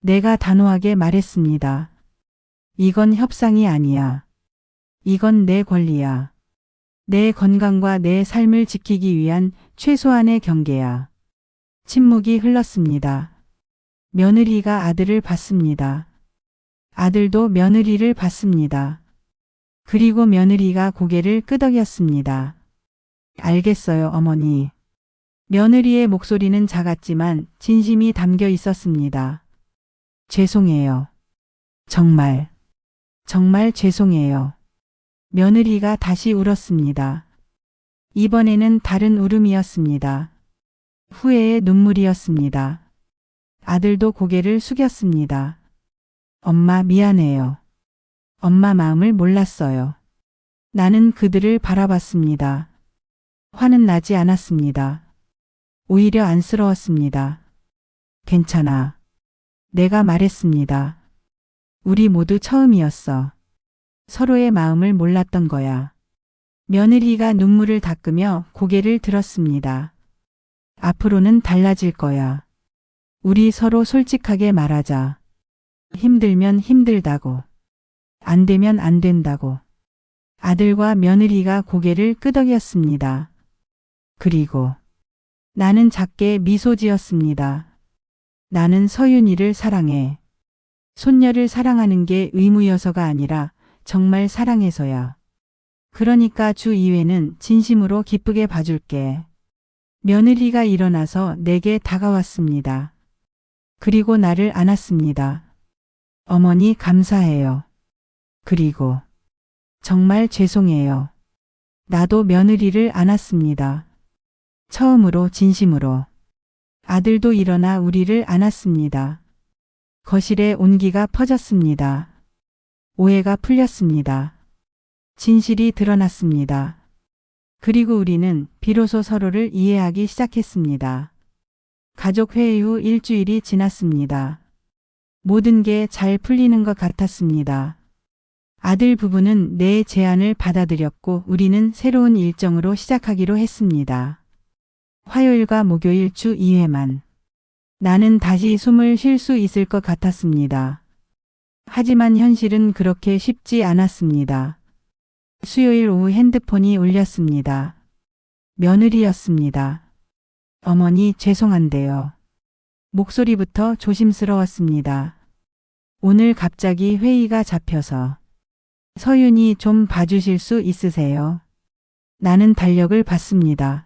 A: 내가 단호하게 말했습니다. 이건 협상이 아니야. 이건 내 권리야. 내 건강과 내 삶을 지키기 위한 최소한의 경계야. 침묵이 흘렀습니다. 며느리가 아들을 봤습니다. 아들도 며느리를 봤습니다. 그리고 며느리가 고개를 끄덕였습니다. 알겠어요, 어머니. 며느리의 목소리는 작았지만 진심이 담겨 있었습니다. 죄송해요. 정말 죄송해요. 며느리가 다시 울었습니다. 이번에는 다른 울음이었습니다. 후회의 눈물이었습니다. 아들도 고개를 숙였습니다. 엄마, 미안해요. 엄마 마음을 몰랐어요. 나는 그들을 바라봤습니다. 화는 나지 않았습니다. 오히려 안쓰러웠습니다. 괜찮아. 내가 말했습니다. 우리 모두 처음이었어. 서로의 마음을 몰랐던 거야. 며느리가 눈물을 닦으며 고개를 들었습니다. 앞으로는 달라질 거야. 우리 서로 솔직하게 말하자. 힘들면 힘들다고. 안 되면 안 된다고. 아들과 며느리가 고개를 끄덕였습니다. 그리고 나는 작게 미소 지었습니다. 나는 서윤이를 사랑해. 손녀를 사랑하는 게 의무여서가 아니라 정말 사랑해서야. 그러니까 주 2회는 진심으로 기쁘게 봐줄게. 며느리가 일어나서 내게 다가왔습니다. 그리고 나를 안았습니다. 어머니, 감사해요. 그리고 정말 죄송해요. 나도 며느리를 안았습니다. 처음으로 진심으로. 아들도 일어나 우리를 안았습니다. 거실에 온기가 퍼졌습니다. 오해가 풀렸습니다. 진실이 드러났습니다. 그리고 우리는 비로소 서로를 이해하기 시작했습니다. 가족회의 후 일주일이 지났습니다. 모든 게 잘 풀리는 것 같았습니다. 아들 부부는 내 제안을 받아들였고 우리는 새로운 일정으로 시작하기로 했습니다. 화요일과 목요일 주 2회만. 나는 다시 숨을 쉴 수 있을 것 같았습니다. 하지만 현실은 그렇게 쉽지 않았습니다. 수요일 오후 핸드폰이 울렸습니다. 며느리였습니다. 어머니, 죄송한데요. 목소리부터 조심스러웠습니다. 오늘 갑자기 회의가 잡혀서. 서윤이 좀 봐주실 수 있으세요? 나는 달력을 봤습니다.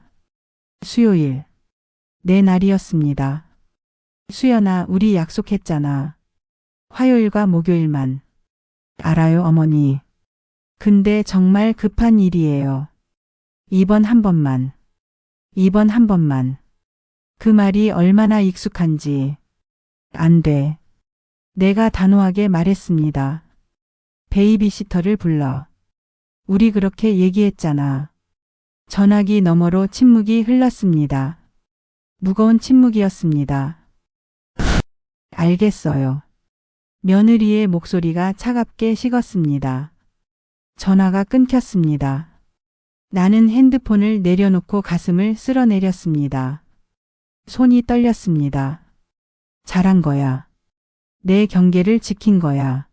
A: 수요일. 내 날이었습니다. 수연아, 우리 약속했잖아. 화요일과 목요일만. 알아요, 어머니. 근데 정말 급한 일이에요. 이번 한 번만. 이번 한 번만. 그 말이 얼마나 익숙한지. 안 돼. 내가 단호하게 말했습니다. 베이비시터를 불러. 우리 그렇게 얘기했잖아. 전화기 너머로 침묵이 흘렀습니다. 무거운 침묵이었습니다. 알겠어요. 며느리의 목소리가 차갑게 식었습니다. 전화가 끊겼습니다. 나는 핸드폰을 내려놓고 가슴을 쓸어내렸습니다. 손이 떨렸습니다. 잘한 거야. 내 경계를 지킨 거야.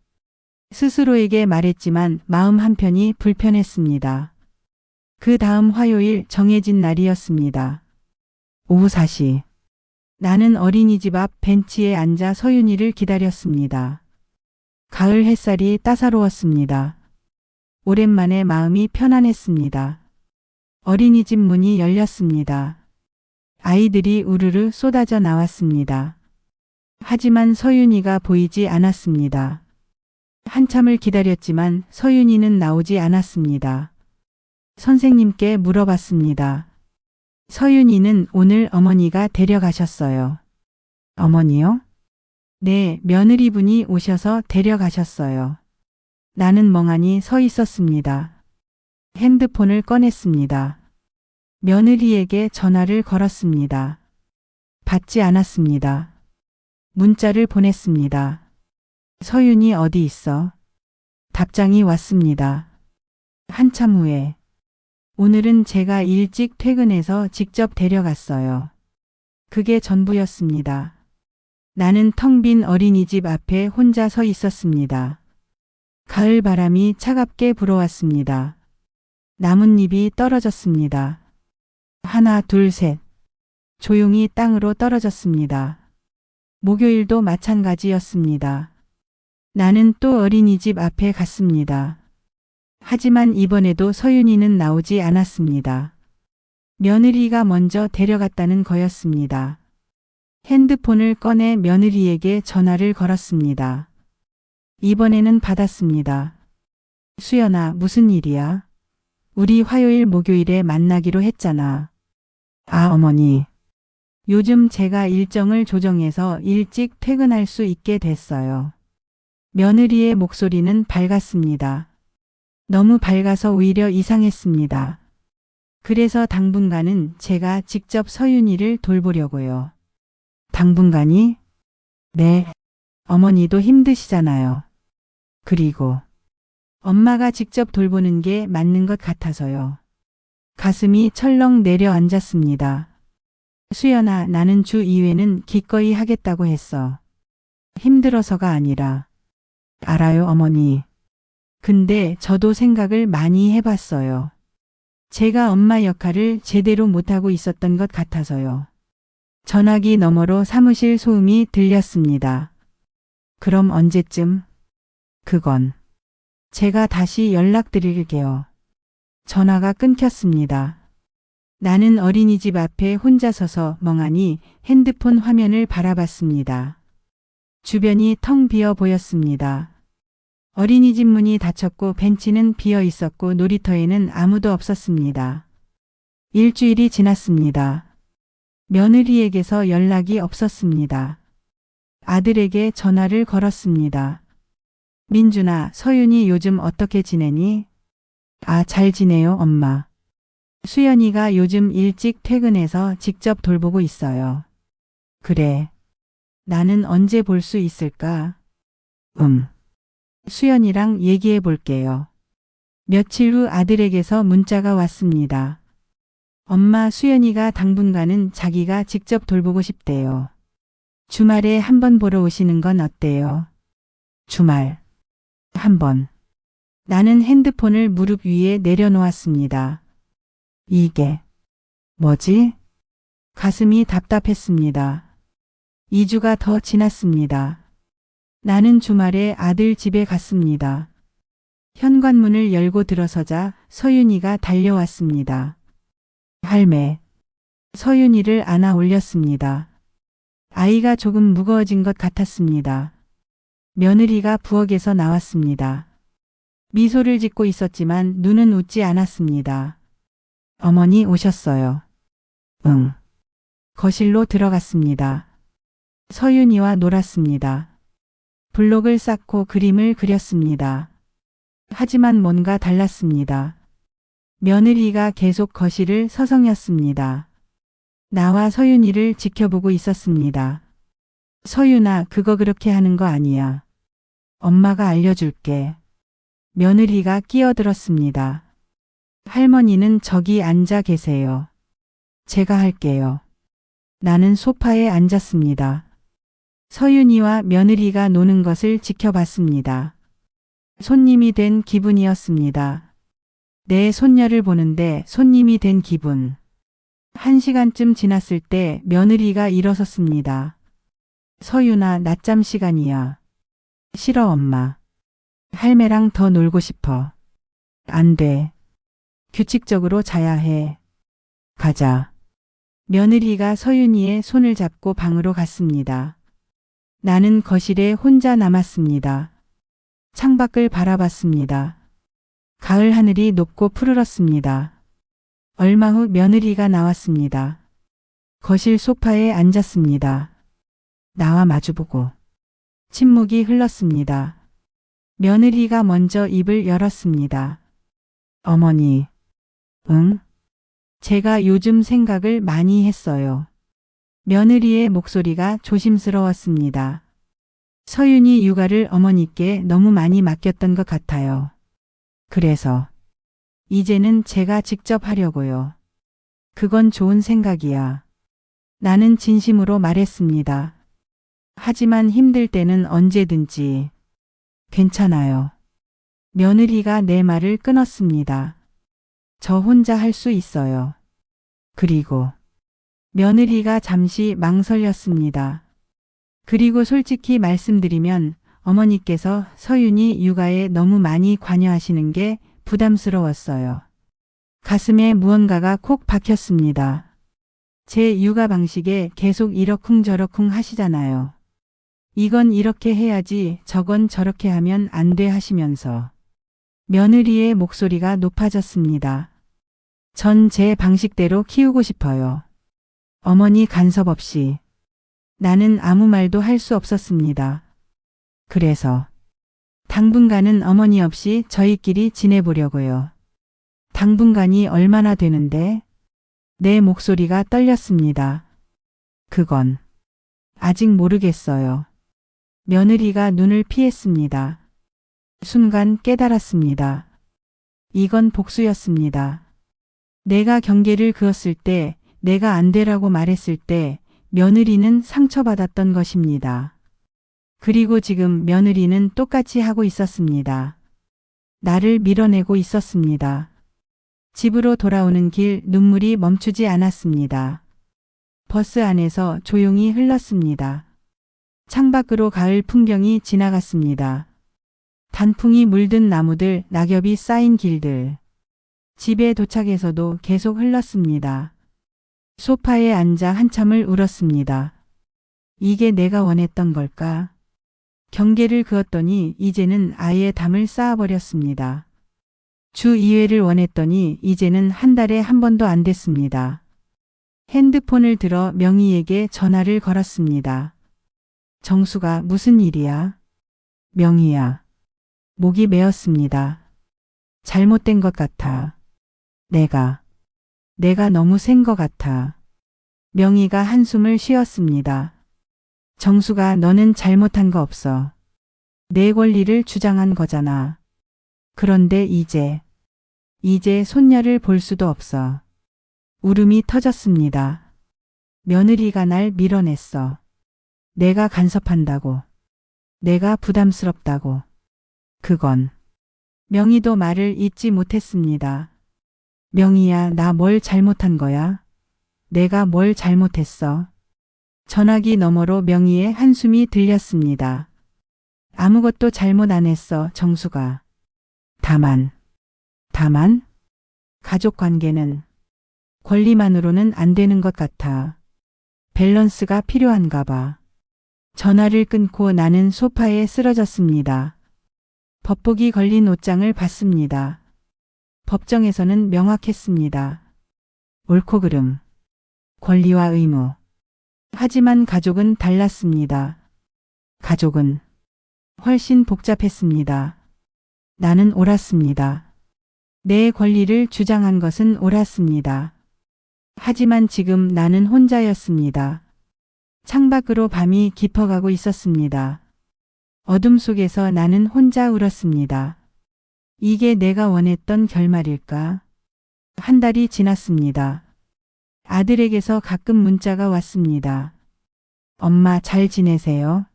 A: 스스로에게 말했지만 마음 한편이 불편했습니다. 그 다음 화요일 정해진 날이었습니다. 오후 4시. 나는 어린이집 앞 벤치에 앉아 서윤이를 기다렸습니다. 가을 햇살이 따사로웠습니다. 오랜만에 마음이 편안했습니다. 어린이집 문이 열렸습니다. 아이들이 우르르 쏟아져 나왔습니다. 하지만 서윤이가 보이지 않았습니다. 한참을 기다렸지만 서윤이는 나오지 않았습니다. 선생님께 물어봤습니다. 서윤이는 오늘 어머니가 데려가셨어요. 어머니요? 네, 며느리분이 오셔서 데려가셨어요. 나는 멍하니 서 있었습니다. 핸드폰을 꺼냈습니다. 며느리에게 전화를 걸었습니다. 받지 않았습니다. 문자를 보냈습니다. 서윤이 어디 있어? 답장이 왔습니다. 한참 후에. 오늘은 제가 일찍 퇴근해서 직접 데려갔어요. 그게 전부였습니다. 나는 텅 빈 어린이집 앞에 혼자 서 있었습니다. 가을 바람이 차갑게 불어왔습니다. 나뭇잎이 떨어졌습니다. 하나, 둘, 셋. 조용히 땅으로 떨어졌습니다. 목요일도 마찬가지였습니다. 나는 또 어린이집 앞에 갔습니다. 하지만 이번에도 서윤이는 나오지 않았습니다. 며느리가 먼저 데려갔다는 거였습니다. 핸드폰을 꺼내 며느리에게 전화를 걸었습니다. 이번에는 받았습니다. 수연아, 무슨 일이야? 우리 화요일 목요일에 만나기로 했잖아. 아, 어머니. 요즘 제가 일정을 조정해서 일찍 퇴근할 수 있게 됐어요. 며느리의 목소리는 밝았습니다. 너무 밝아서 오히려 이상했습니다. 그래서 당분간은 제가 직접 서윤이를 돌보려고요. 당분간이? 네. 어머니도 힘드시잖아요. 그리고 엄마가 직접 돌보는 게 맞는 것 같아서요. 가슴이 철렁 내려앉았습니다. 수연아, 나는 주 2회는 기꺼이 하겠다고 했어. 힘들어서가 아니라. 알아요, 어머니. 근데 저도 생각을 많이 해봤어요. 제가 엄마 역할을 제대로 못하고 있었던 것 같아서요. 전화기 너머로 사무실 소음이 들렸습니다. 그럼 언제쯤? 그건 제가 다시 연락드릴게요. 전화가 끊겼습니다. 나는 어린이집 앞에 혼자 서서 멍하니 핸드폰 화면을 바라봤습니다. 주변이 텅 비어 보였습니다. 어린이집 문이 닫혔고 벤치는 비어 있었고 놀이터에는 아무도 없었습니다. 일주일이 지났습니다. 며느리에게서 연락이 없었습니다. 아들에게 전화를 걸었습니다. 민준아, 서윤이 요즘 어떻게 지내니? 아, 잘 지내요, 엄마. 수연이가 요즘 일찍 퇴근해서 직접 돌보고 있어요. 그래. 나는 언제 볼 수 있을까? 수연이랑 얘기해 볼게요. 며칠 후 아들에게서 문자가 왔습니다. 엄마, 수연이가 당분간은 자기가 직접 돌보고 싶대요. 주말에 한번 보러 오시는 건 어때요? 주말. 한번. 나는 핸드폰을 무릎 위에 내려놓았습니다. 이게 뭐지? 가슴이 답답했습니다. 2주가 더 지났습니다. 나는 주말에 아들 집에 갔습니다. 현관문을 열고 들어서자 서윤이가 달려왔습니다. 할매. 서윤이를 안아 올렸습니다. 아이가 조금 무거워진 것 같았습니다. 며느리가 부엌에서 나왔습니다. 미소를 짓고 있었지만 눈은 웃지 않았습니다. 어머니 오셨어요. 응. 거실로 들어갔습니다. 서윤이와 놀았습니다. 블록을 쌓고 그림을 그렸습니다. 하지만 뭔가 달랐습니다. 며느리가 계속 거실을 서성였습니다. 나와 서윤이를 지켜보고 있었습니다. 서윤아, 그거 그렇게 하는 거 아니야. 엄마가 알려줄게. 며느리가 끼어들었습니다. 할머니는 저기 앉아 계세요. 제가 할게요. 나는 소파에 앉았습니다. 서윤이와 며느리가 노는 것을 지켜봤습니다. 손님이 된 기분이었습니다. 내 손녀를 보는데 손님이 된 기분. 1시간쯤 지났을 때 며느리가 일어섰습니다. 서윤아, 낮잠 시간이야. 싫어, 엄마. 할매랑 더 놀고 싶어. 안 돼. 규칙적으로 자야 해. 가자. 며느리가 서윤이의 손을 잡고 방으로 갔습니다. 나는 거실에 혼자 남았습니다. 창밖을 바라봤습니다. 가을 하늘이 높고 푸르렀습니다. 얼마 후 며느리가 나왔습니다. 거실 소파에 앉았습니다. 나와 마주보고 침묵이 흘렀습니다. 며느리가 먼저 입을 열었습니다. 어머니. 응? 제가 요즘 생각을 많이 했어요. 며느리의 목소리가 조심스러웠습니다. 서윤이 육아를 어머니께 너무 많이 맡겼던 것 같아요. 그래서 이제는 제가 직접 하려고요. 그건 좋은 생각이야. 나는 진심으로 말했습니다. 하지만 힘들 때는 언제든지. 괜찮아요. 며느리가 내 말을 끊었습니다. 저 혼자 할 수 있어요. 그리고 며느리가 잠시 망설였습니다. 그리고 솔직히 말씀드리면 어머니께서 서윤이 육아에 너무 많이 관여하시는 게 부담스러웠어요. 가슴에 무언가가 콕 박혔습니다. 제 육아 방식에 계속 이러쿵저러쿵 하시잖아요. 이건 이렇게 해야지 저건 저렇게 하면 안 돼 하시면서. 며느리의 목소리가 높아졌습니다. 전 제 방식대로 키우고 싶어요. 어머니 간섭 없이. 나는 아무 말도 할 수 없었습니다. 그래서 당분간은 어머니 없이 저희끼리 지내보려고요. 당분간이 얼마나 되는데? 내 목소리가 떨렸습니다. 그건 아직 모르겠어요. 며느리가 눈을 피했습니다. 순간 깨달았습니다. 이건 복수였습니다. 내가 경계를 그었을 때, 내가 안 되라고 말했을 때 며느리는 상처받았던 것입니다. 그리고 지금 며느리는 똑같이 하고 있었습니다. 나를 밀어내고 있었습니다. 집으로 돌아오는 길 눈물이 멈추지 않았습니다. 버스 안에서 조용히 흘렀습니다. 창밖으로 가을 풍경이 지나갔습니다. 단풍이 물든 나무들, 낙엽이 쌓인 길들. 집에 도착해서도 계속 흘렀습니다. 소파에 앉아 한참을 울었습니다. 이게 내가 원했던 걸까? 경계를 그었더니 이제는 아예 담을 쌓아버렸습니다. 주 2회를 원했더니 이제는 한 달에 한 번도 안 됐습니다. 핸드폰을 들어 명희에게 전화를 걸었습니다. 정수가 무슨 일이야? 명희야. 목이 메었습니다. 잘못된 것 같아. 내가 너무 센 것 같아. 명희가 한숨을 쉬었습니다. 정수가 너는 잘못한 거 없어. 내 권리를 주장한 거잖아. 그런데 이제 손녀를 볼 수도 없어. 울음이 터졌습니다. 며느리가 날 밀어냈어. 내가 간섭한다고. 내가 부담스럽다고. 그건. 명희도 말을 잇지 못했습니다. 명희야, 나 뭘 잘못한 거야? 내가 뭘 잘못했어? 전화기 너머로 명희의 한숨이 들렸습니다. 아무것도 잘못 안 했어, 정수가. 다만? 가족 관계는 권리만으로는 안 되는 것 같아. 밸런스가 필요한가 봐. 전화를 끊고 나는 소파에 쓰러졌습니다. 법복이 걸린 옷장을 봤습니다. 법정에서는 명확했습니다. 옳고 그름, 권리와 의무. 하지만 가족은 달랐습니다. 가족은 훨씬 복잡했습니다. 나는 옳았습니다. 내 권리를 주장한 것은 옳았습니다. 하지만 지금 나는 혼자였습니다. 창밖으로 밤이 깊어가고 있었습니다. 어둠 속에서 나는 혼자 울었습니다. 이게 내가 원했던 결말일까? 한 달이 지났습니다. 아들에게서 가끔 문자가 왔습니다. 엄마 잘 지내세요?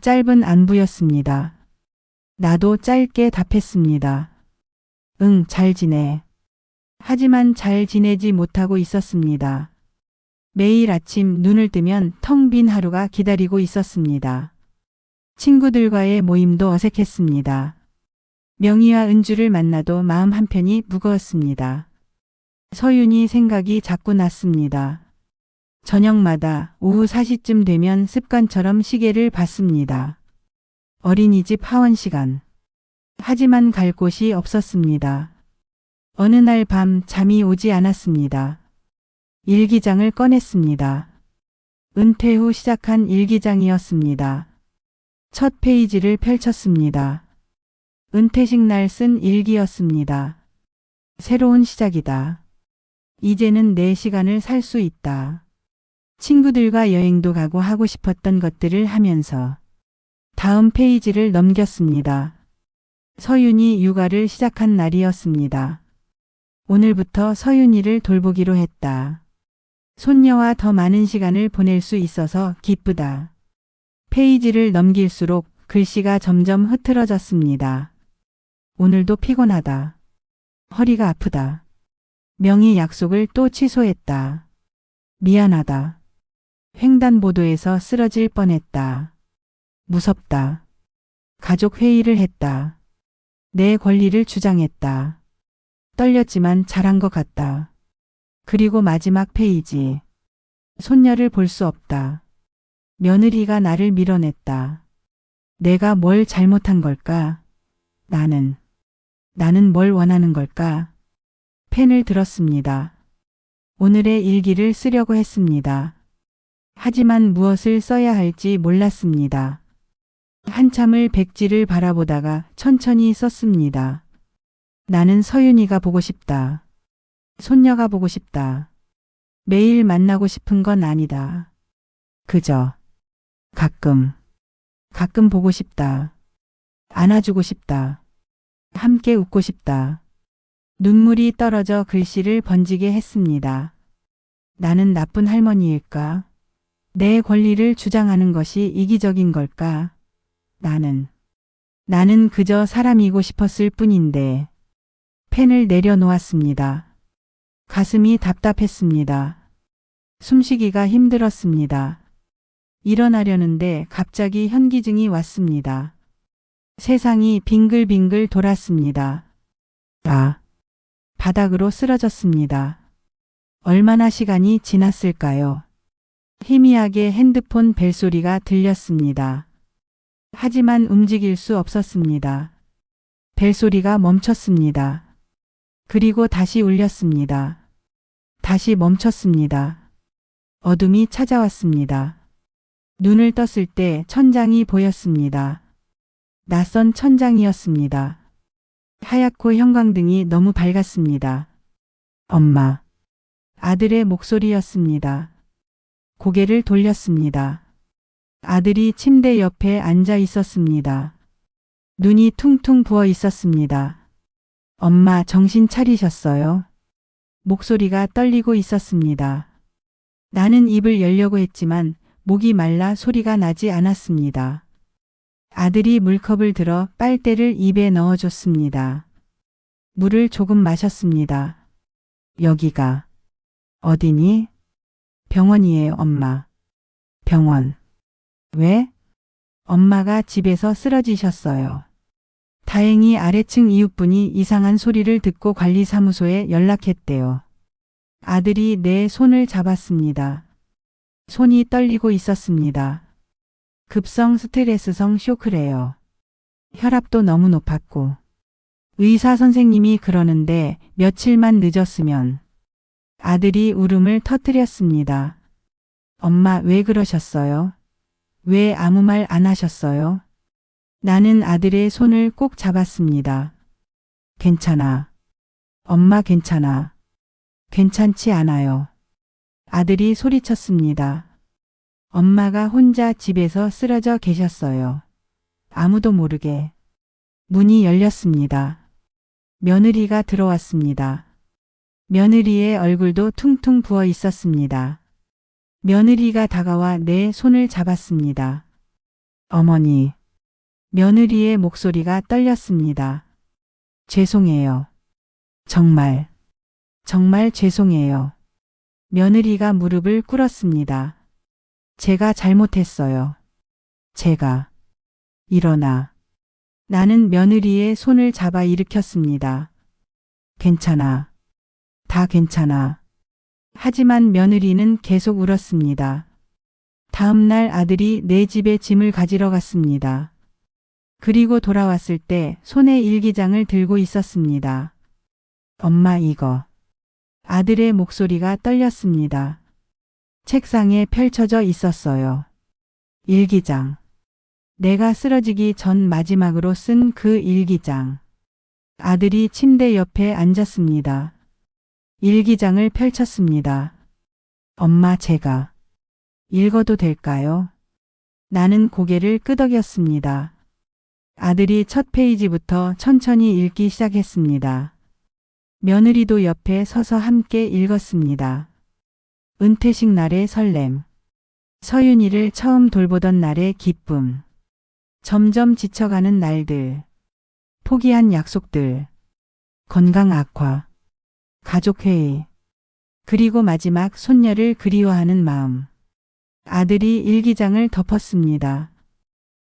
A: 짧은 안부였습니다. 나도 짧게 답했습니다. 응, 잘 지내. 하지만 잘 지내지 못하고 있었습니다. 매일 아침 눈을 뜨면 텅 빈 하루가 기다리고 있었습니다. 친구들과의 모임도 어색했습니다. 명희와 은주를 만나도 마음 한편이 무거웠습니다. 서윤이 생각이 자꾸 났습니다. 저녁마다 오후 4시쯤 되면 습관처럼 시계를 봤습니다. 어린이집 하원 시간. 하지만 갈 곳이 없었습니다. 어느 날 밤 잠이 오지 않았습니다. 일기장을 꺼냈습니다. 은퇴 후 시작한 일기장이었습니다. 첫 페이지를 펼쳤습니다. 은퇴식 날 쓴 일기였습니다. 새로운 시작이다. 이제는 내 시간을 살 수 있다. 친구들과 여행도 가고 하고 싶었던 것들을 하면서 다음 페이지를 넘겼습니다. 서윤이 육아를 시작한 날이었습니다. 오늘부터 서윤이를 돌보기로 했다. 손녀와 더 많은 시간을 보낼 수 있어서 기쁘다. 페이지를 넘길수록 글씨가 점점 흐트러졌습니다. 오늘도 피곤하다. 허리가 아프다. 명의 약속을 또 취소했다. 미안하다. 횡단보도에서 쓰러질 뻔했다. 무섭다. 가족 회의를 했다. 내 권리를 주장했다. 떨렸지만 잘한 것 같다. 그리고 마지막 페이지. 손녀를 볼 수 없다. 며느리가 나를 밀어냈다. 내가 뭘 잘못한 걸까? 나는 뭘 원하는 걸까? 펜을 들었습니다. 오늘의 일기를 쓰려고 했습니다. 하지만 무엇을 써야 할지 몰랐습니다. 한참을 백지를 바라보다가 천천히 썼습니다. 나는 서윤이가 보고 싶다. 손녀가 보고 싶다. 매일 만나고 싶은 건 아니다. 그저 가끔 보고 싶다. 안아주고 싶다. 함께 웃고 싶다. 눈물이 떨어져 글씨를 번지게 했습니다. 나는 나쁜 할머니일까? 내 권리를 주장하는 것이 이기적인 걸까? 나는 그저 사람이고 싶었을 뿐인데. 펜을 내려놓았습니다. 가슴이 답답했습니다. 숨쉬기가 힘들었습니다. 일어나려는데 갑자기 현기증이 왔습니다. 세상이 빙글빙글 돌았습니다. 바닥으로 쓰러졌습니다. 얼마나 시간이 지났을까요? 희미하게 핸드폰 벨소리가 들렸습니다. 하지만 움직일 수 없었습니다. 벨소리가 멈췄습니다. 그리고 다시 울렸습니다. 다시 멈췄습니다. 어둠이 찾아왔습니다. 눈을 떴을 때 천장이 보였습니다. 낯선 천장이었습니다. 하얗고 형광등이 너무 밝았습니다. 엄마. 아들의 목소리였습니다. 고개를 돌렸습니다. 아들이 침대 옆에 앉아 있었습니다. 눈이 퉁퉁 부어 있었습니다. 엄마 정신 차리셨어요? 목소리가 떨리고 있었습니다. 나는 입을 열려고 했지만 목이 말라 소리가 나지 않았습니다. 아들이 물컵을 들어 빨대를 입에 넣어줬습니다. 물을 조금 마셨습니다. 여기가 어디니? 병원이에요, 엄마. 병원. 왜? 엄마가 집에서 쓰러지셨어요. 다행히 아래층 이웃분이 이상한 소리를 듣고 관리사무소에 연락했대요. 아들이 내 손을 잡았습니다. 손이 떨리고 있었습니다. 급성 스트레스성 쇼크래요. 혈압도 너무 높았고. 의사 선생님이 그러는데 며칠만 늦었으면. 아들이 울음을 터뜨렸습니다. 엄마 왜 그러셨어요? 왜 아무 말 안 하셨어요? 나는 아들의 손을 꼭 잡았습니다. 괜찮아. 엄마 괜찮아. 괜찮지 않아요. 아들이 소리쳤습니다. 엄마가 혼자 집에서 쓰러져 계셨어요. 아무도 모르게. 문이 열렸습니다. 며느리가 들어왔습니다. 며느리의 얼굴도 퉁퉁 부어 있었습니다. 며느리가 다가와 내 손을 잡았습니다. 어머니. 며느리의 목소리가 떨렸습니다. 죄송해요. 정말 죄송해요. 며느리가 무릎을 꿇었습니다. 제가 잘못했어요. 제가. 일어나. 나는 며느리의 손을 잡아 일으켰습니다. 괜찮아. 다 괜찮아. 하지만 며느리는 계속 울었습니다. 다음 날 아들이 내 집에 짐을 가지러 갔습니다. 그리고 돌아왔을 때 손에 일기장을 들고 있었습니다. 엄마 이거. 아들의 목소리가 떨렸습니다. 책상에 펼쳐져 있었어요. 일기장. 내가 쓰러지기 전 마지막으로 쓴 그 일기장. 아들이 침대 옆에 앉았습니다. 일기장을 펼쳤습니다. 엄마 제가 읽어도 될까요? 나는 고개를 끄덕였습니다. 아들이 첫 페이지부터 천천히 읽기 시작했습니다. 며느리도 옆에 서서 함께 읽었습니다. 은퇴식 날의 설렘. 서윤이를 처음 돌보던 날의 기쁨. 점점 지쳐가는 날들. 포기한 약속들. 건강 악화. 가족회의. 그리고 마지막 손녀를 그리워하는 마음. 아들이 일기장을 덮었습니다.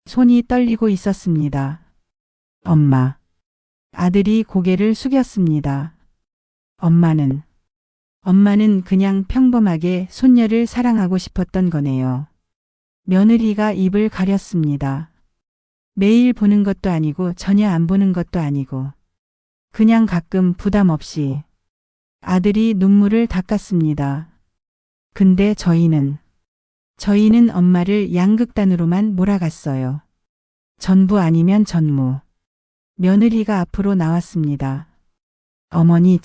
A: 손이 떨리고 있었습니다. 엄마. 아들이 고개를 숙였습니다. 엄마는 그냥 평범하게 손녀를 사랑하고 싶었던 거네요. 며느리가 입을 가렸습니다. 매일 보는 것도 아니고 전혀 안 보는 것도 아니고 그냥 가끔 부담 없이. 아들이 눈물을 닦았습니다. 근데 저희는 엄마를 양극단으로만 몰아갔어요. 전부 아니면 전무. 며느리가 앞으로 나왔습니다. 어머니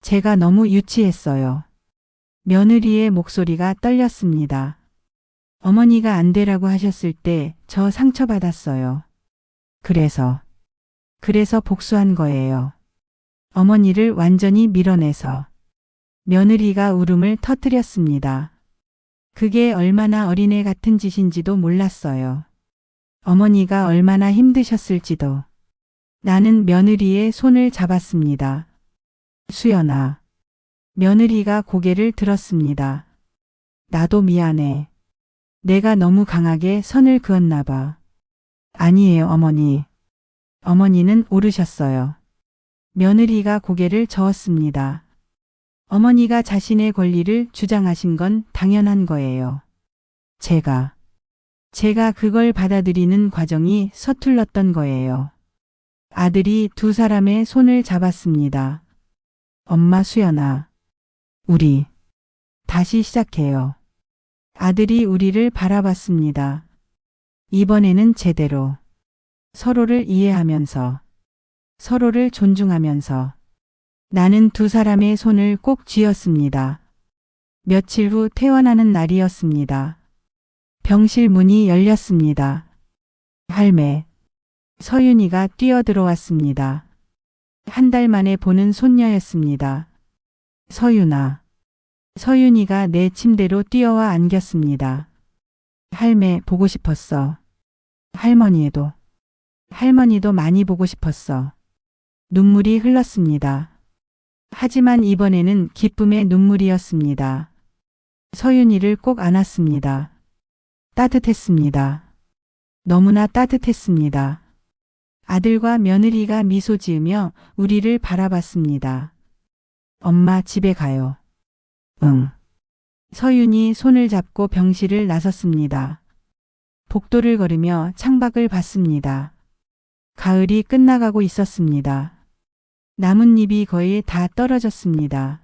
A: 제가 너무 유치했어요. 며느리의 목소리가 떨렸습니다. 어머니가 안 되라고 하셨을 때 저 상처받았어요. 그래서 복수한 거예요. 어머니를 완전히 밀어내서. 며느리가 울음을 터뜨렸습니다. 그게 얼마나 어린애 같은 짓인지도 몰랐어요. 어머니가 얼마나 힘드셨을지도. 나는 며느리의 손을 잡았습니다. 수연아. 며느리가 고개를 들었습니다. 나도 미안해. 내가 너무 강하게 선을 그었나 봐. 아니에요, 어머니. 어머니는 오르셨어요. 며느리가 고개를 저었습니다. 어머니가 자신의 권리를 주장하신 건 당연한 거예요. 제가 그걸 받아들이는 과정이 서툴렀던 거예요. 아들이 두 사람의 손을 잡았습니다. 엄마 수연아. 우리 다시 시작해요. 아들이 우리를 바라봤습니다. 이번에는 제대로. 서로를 이해하면서. 서로를 존중하면서. 나는 두 사람의 손을 꼭 쥐었습니다. 며칠 후 퇴원하는 날이었습니다. 병실 문이 열렸습니다. 할매. 서윤이가 뛰어들어왔습니다. 한 달 만에 보는 손녀였습니다. 서윤아. 서윤이가 내 침대로 뛰어와 안겼습니다. 할매 보고 싶었어. 할머니도 많이 보고 싶었어. 눈물이 흘렀습니다. 하지만 이번에는 기쁨의 눈물이었습니다. 서윤이를 꼭 안았습니다. 따뜻했습니다. 너무나 따뜻했습니다. 아들과 며느리가 미소 지으며 우리를 바라봤습니다. 엄마 집에 가요. 응. 서윤이 손을 잡고 병실을 나섰습니다. 복도를 걸으며 창밖을 봤습니다. 가을이 끝나가고 있었습니다. 나뭇잎이 거의 다 떨어졌습니다.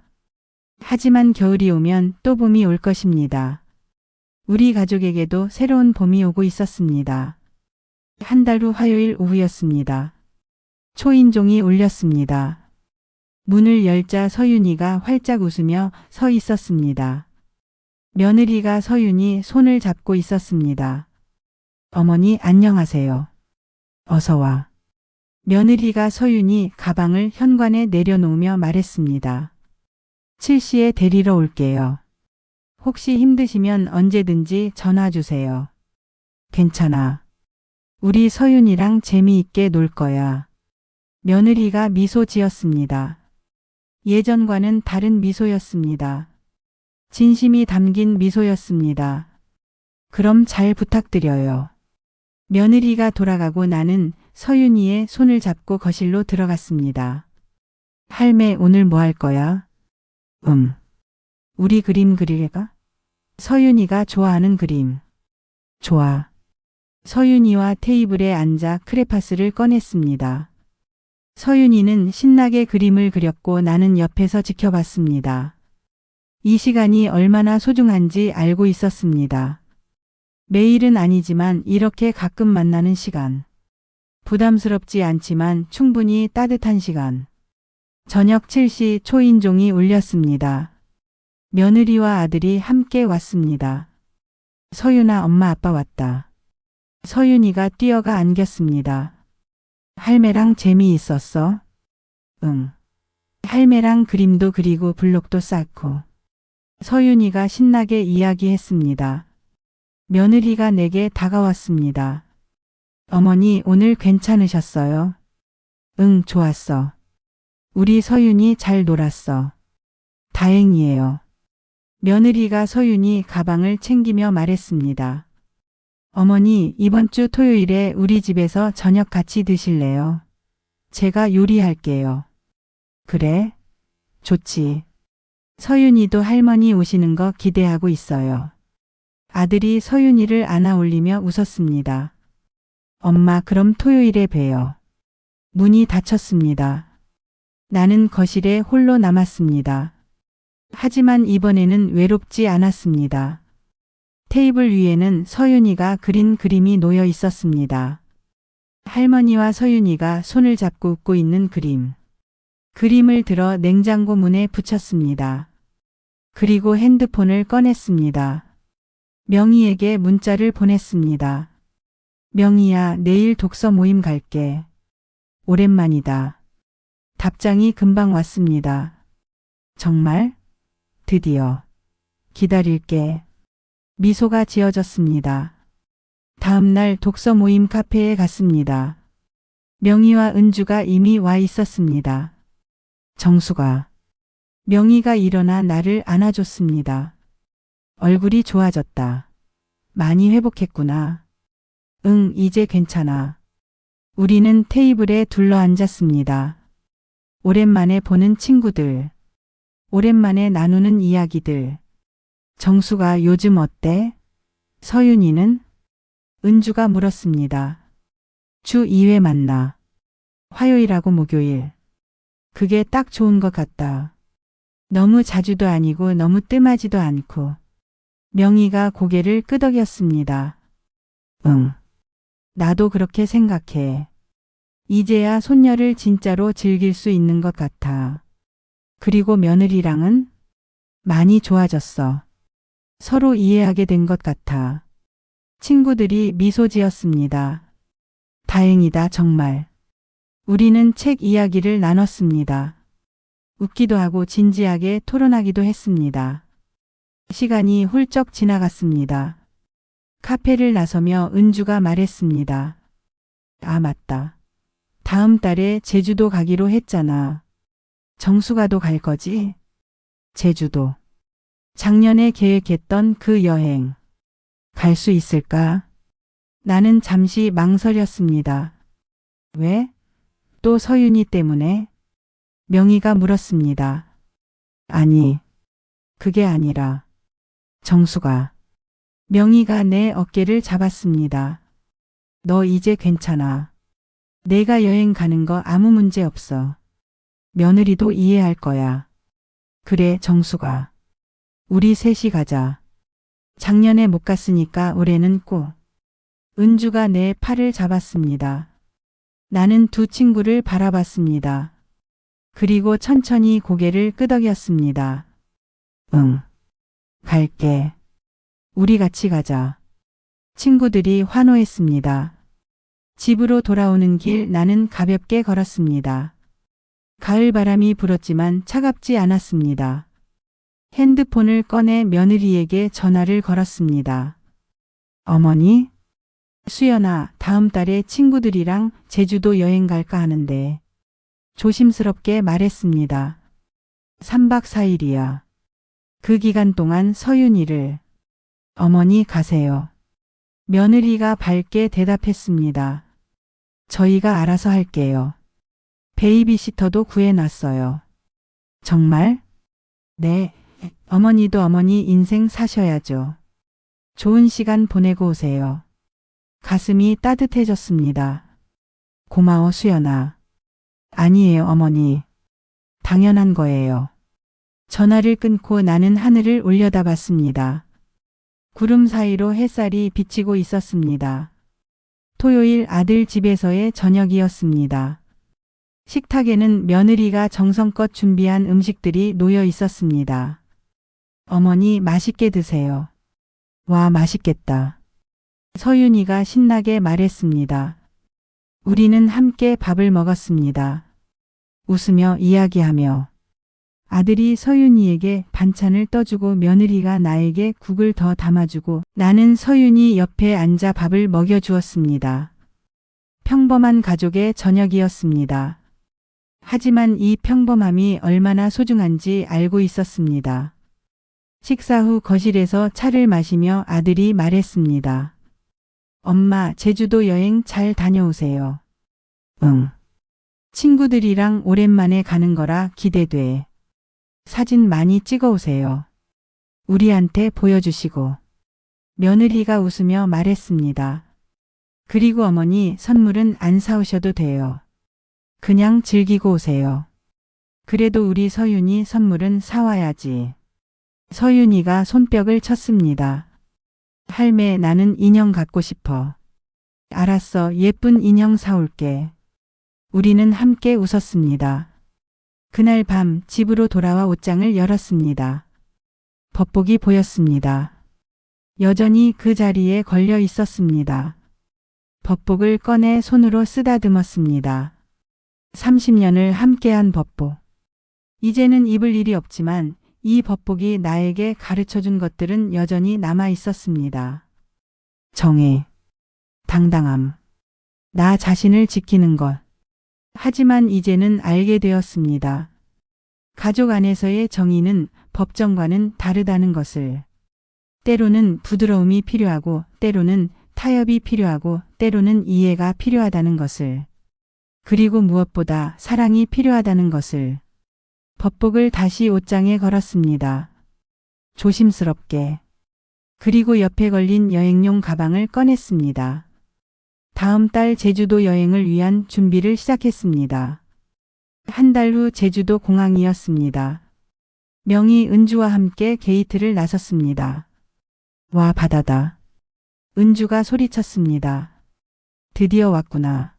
A: 하지만 겨울이 오면 또 봄이 올 것입니다. 우리 가족에게도 새로운 봄이 오고 있었습니다. 한 달 후 화요일 오후였습니다. 초인종이 울렸습니다. 문을 열자 서윤이가 활짝 웃으며 서 있었습니다. 며느리가 서윤이 손을 잡고 있었습니다. 어머니 안녕하세요. 어서 와. 며느리가 서윤이 가방을 현관에 내려놓으며 말했습니다. 7시에 데리러 올게요. 혹시 힘드시면 언제든지 전화 주세요. 괜찮아. 우리 서윤이랑 재미있게 놀 거야. 며느리가 미소 지었습니다. 예전과는 다른 미소였습니다. 진심이 담긴 미소였습니다. 그럼 잘 부탁드려요. 며느리가 돌아가고 나는 서윤이의 손을 잡고 거실로 들어갔습니다. 할매 오늘 뭐 할 거야? 우리 그림 그릴까? 서윤이가 좋아하는 그림. 좋아. 서윤이와 테이블에 앉아 크레파스를 꺼냈습니다. 서윤이는 신나게 그림을 그렸고 나는 옆에서 지켜봤습니다. 이 시간이 얼마나 소중한지 알고 있었습니다. 매일은 아니지만 이렇게 가끔 만나는 시간. 부담스럽지 않지만 충분히 따뜻한 시간. 저녁 7시 초인종이 울렸습니다. 며느리와 아들이 함께 왔습니다. 서윤아 엄마 아빠 왔다. 서윤이가 뛰어가 안겼습니다. 할매랑 재미있었어? 응. 할매랑 그림도 그리고 블록도 쌓고. 서윤이가 신나게 이야기했습니다. 며느리가 내게 다가왔습니다. 어머니 오늘 괜찮으셨어요? 응, 좋았어. 우리 서윤이 잘 놀았어. 다행이에요. 며느리가 서윤이 가방을 챙기며 말했습니다. 어머니, 이번 주 토요일에 우리 집에서 저녁 같이 드실래요? 제가 요리할게요. 그래? 좋지. 서윤이도 할머니 오시는 거 기대하고 있어요. 아들이 서윤이를 안아 올리며 웃었습니다. 엄마, 그럼 토요일에 봬요. 문이 닫혔습니다. 나는 거실에 홀로 남았습니다. 하지만 이번에는 외롭지 않았습니다. 테이블 위에는 서윤이가 그린 그림이 놓여 있었습니다. 할머니와 서윤이가 손을 잡고 웃고 있는 그림. 그림을 들어 냉장고 문에 붙였습니다. 그리고 핸드폰을 꺼냈습니다. 명희에게 문자를 보냈습니다. 명희야, 내일 독서 모임 갈게. 오랜만이다. 답장이 금방 왔습니다. 정말? 드디어. 기다릴게. 미소가 지어졌습니다. 다음 날 독서 모임 카페에 갔습니다. 명희와 은주가 이미 와 있었습니다. 정수가. 명희가 일어나 나를 안아줬습니다. 얼굴이 좋아졌다. 많이 회복했구나. 응, 이제 괜찮아. 우리는 테이블에 둘러앉았습니다. 오랜만에 보는 친구들. 오랜만에 나누는 이야기들. 정수가 요즘 어때? 서윤이는? 은주가 물었습니다. 주 2회 만나. 화요일하고 목요일. 그게 딱 좋은 것 같다. 너무 자주도 아니고 너무 뜸하지도 않고. 명희가 고개를 끄덕였습니다. 응. 나도 그렇게 생각해. 이제야 손녀를 진짜로 즐길 수 있는 것 같아. 그리고 며느리랑은 많이 좋아졌어. 서로 이해하게 된 것 같아. 친구들이 미소 지었습니다. 다행이다, 정말. 우리는 책 이야기를 나눴습니다. 웃기도 하고 진지하게 토론하기도 했습니다. 시간이 훌쩍 지나갔습니다. 카페를 나서며 은주가 말했습니다. 아, 맞다. 다음 달에 제주도 가기로 했잖아. 정수가도 갈 거지? 제주도. 작년에 계획했던 그 여행. 갈 수 있을까? 나는 잠시 망설였습니다. 왜? 또 서윤이 때문에? 명희가 물었습니다. 아니, 그게 아니라. 정수가. 명희가 내 어깨를 잡았습니다. 너 이제 괜찮아. 내가 여행 가는 거 아무 문제 없어. 며느리도 이해할 거야. 그래, 정수가. 우리 셋이 가자. 작년에 못 갔으니까 올해는 꼭. 은주가 내 팔을 잡았습니다. 나는 두 친구를 바라봤습니다. 그리고 천천히 고개를 끄덕였습니다. 응. 갈게. 우리 같이 가자. 친구들이 환호했습니다. 집으로 돌아오는 길 나는 가볍게 걸었습니다. 가을 바람이 불었지만 차갑지 않았습니다. 핸드폰을 꺼내 며느리에게 전화를 걸었습니다. 어머니? 수연아, 다음 달에 친구들이랑 제주도 여행 갈까 하는데. 조심스럽게 말했습니다. 3박 4일이야. 그 기간 동안 서윤이를. 어머니 가세요. 며느리가 밝게 대답했습니다. 저희가 알아서 할게요. 베이비시터도 구해놨어요. 정말? 네. 어머니도 어머니 인생 사셔야죠. 좋은 시간 보내고 오세요. 가슴이 따뜻해졌습니다. 고마워, 수연아. 아니에요, 어머니. 당연한 거예요. 전화를 끊고 나는 하늘을 올려다봤습니다. 구름 사이로 햇살이 비치고 있었습니다. 토요일 아들 집에서의 저녁이었습니다. 식탁에는 며느리가 정성껏 준비한 음식들이 놓여 있었습니다. 어머니 맛있게 드세요. 와, 맛있겠다. 서윤이가 신나게 말했습니다. 우리는 함께 밥을 먹었습니다. 웃으며 이야기하며. 아들이 서윤이에게 반찬을 떠주고 며느리가 나에게 국을 더 담아주고 나는 서윤이 옆에 앉아 밥을 먹여주었습니다. 평범한 가족의 저녁이었습니다. 하지만 이 평범함이 얼마나 소중한지 알고 있었습니다. 식사 후 거실에서 차를 마시며 아들이 말했습니다. 엄마, 제주도 여행 잘 다녀오세요. 응. 친구들이랑 오랜만에 가는 거라 기대돼. 사진 많이 찍어 오세요. 우리한테 보여주시고. 며느리가 웃으며 말했습니다. 그리고 어머니, 선물은 안 사오셔도 돼요. 그냥 즐기고 오세요. 그래도 우리 서윤이 선물은 사와야지. 서윤이가 손뼉을 쳤습니다. 할매, 나는 인형 갖고 싶어. 알았어, 예쁜 인형 사올게. 우리는 함께 웃었습니다. 그날 밤 집으로 돌아와 옷장을 열었습니다. 법복이 보였습니다. 여전히 그 자리에 걸려 있었습니다. 법복을 꺼내 손으로 쓰다듬었습니다. 30년을 함께한 법복. 이제는 입을 일이 없지만 이 법복이 나에게 가르쳐준 것들은 여전히 남아 있었습니다. 정의, 당당함, 나 자신을 지키는 것. 하지만 이제는 알게 되었습니다. 가족 안에서의 정의는 법정과는 다르다는 것을. 때로는 부드러움이 필요하고 때로는 타협이 필요하고 때로는 이해가 필요하다는 것을. 그리고 무엇보다 사랑이 필요하다는 것을. 법복을 다시 옷장에 걸었습니다. 조심스럽게. 그리고 옆에 걸린 여행용 가방을 꺼냈습니다. 다음 달 제주도 여행을 위한 준비를 시작했습니다. 한 달 후 제주도 공항이었습니다. 명희, 은주와 함께 게이트를 나섰습니다. 와, 바다다. 은주가 소리쳤습니다. 드디어 왔구나.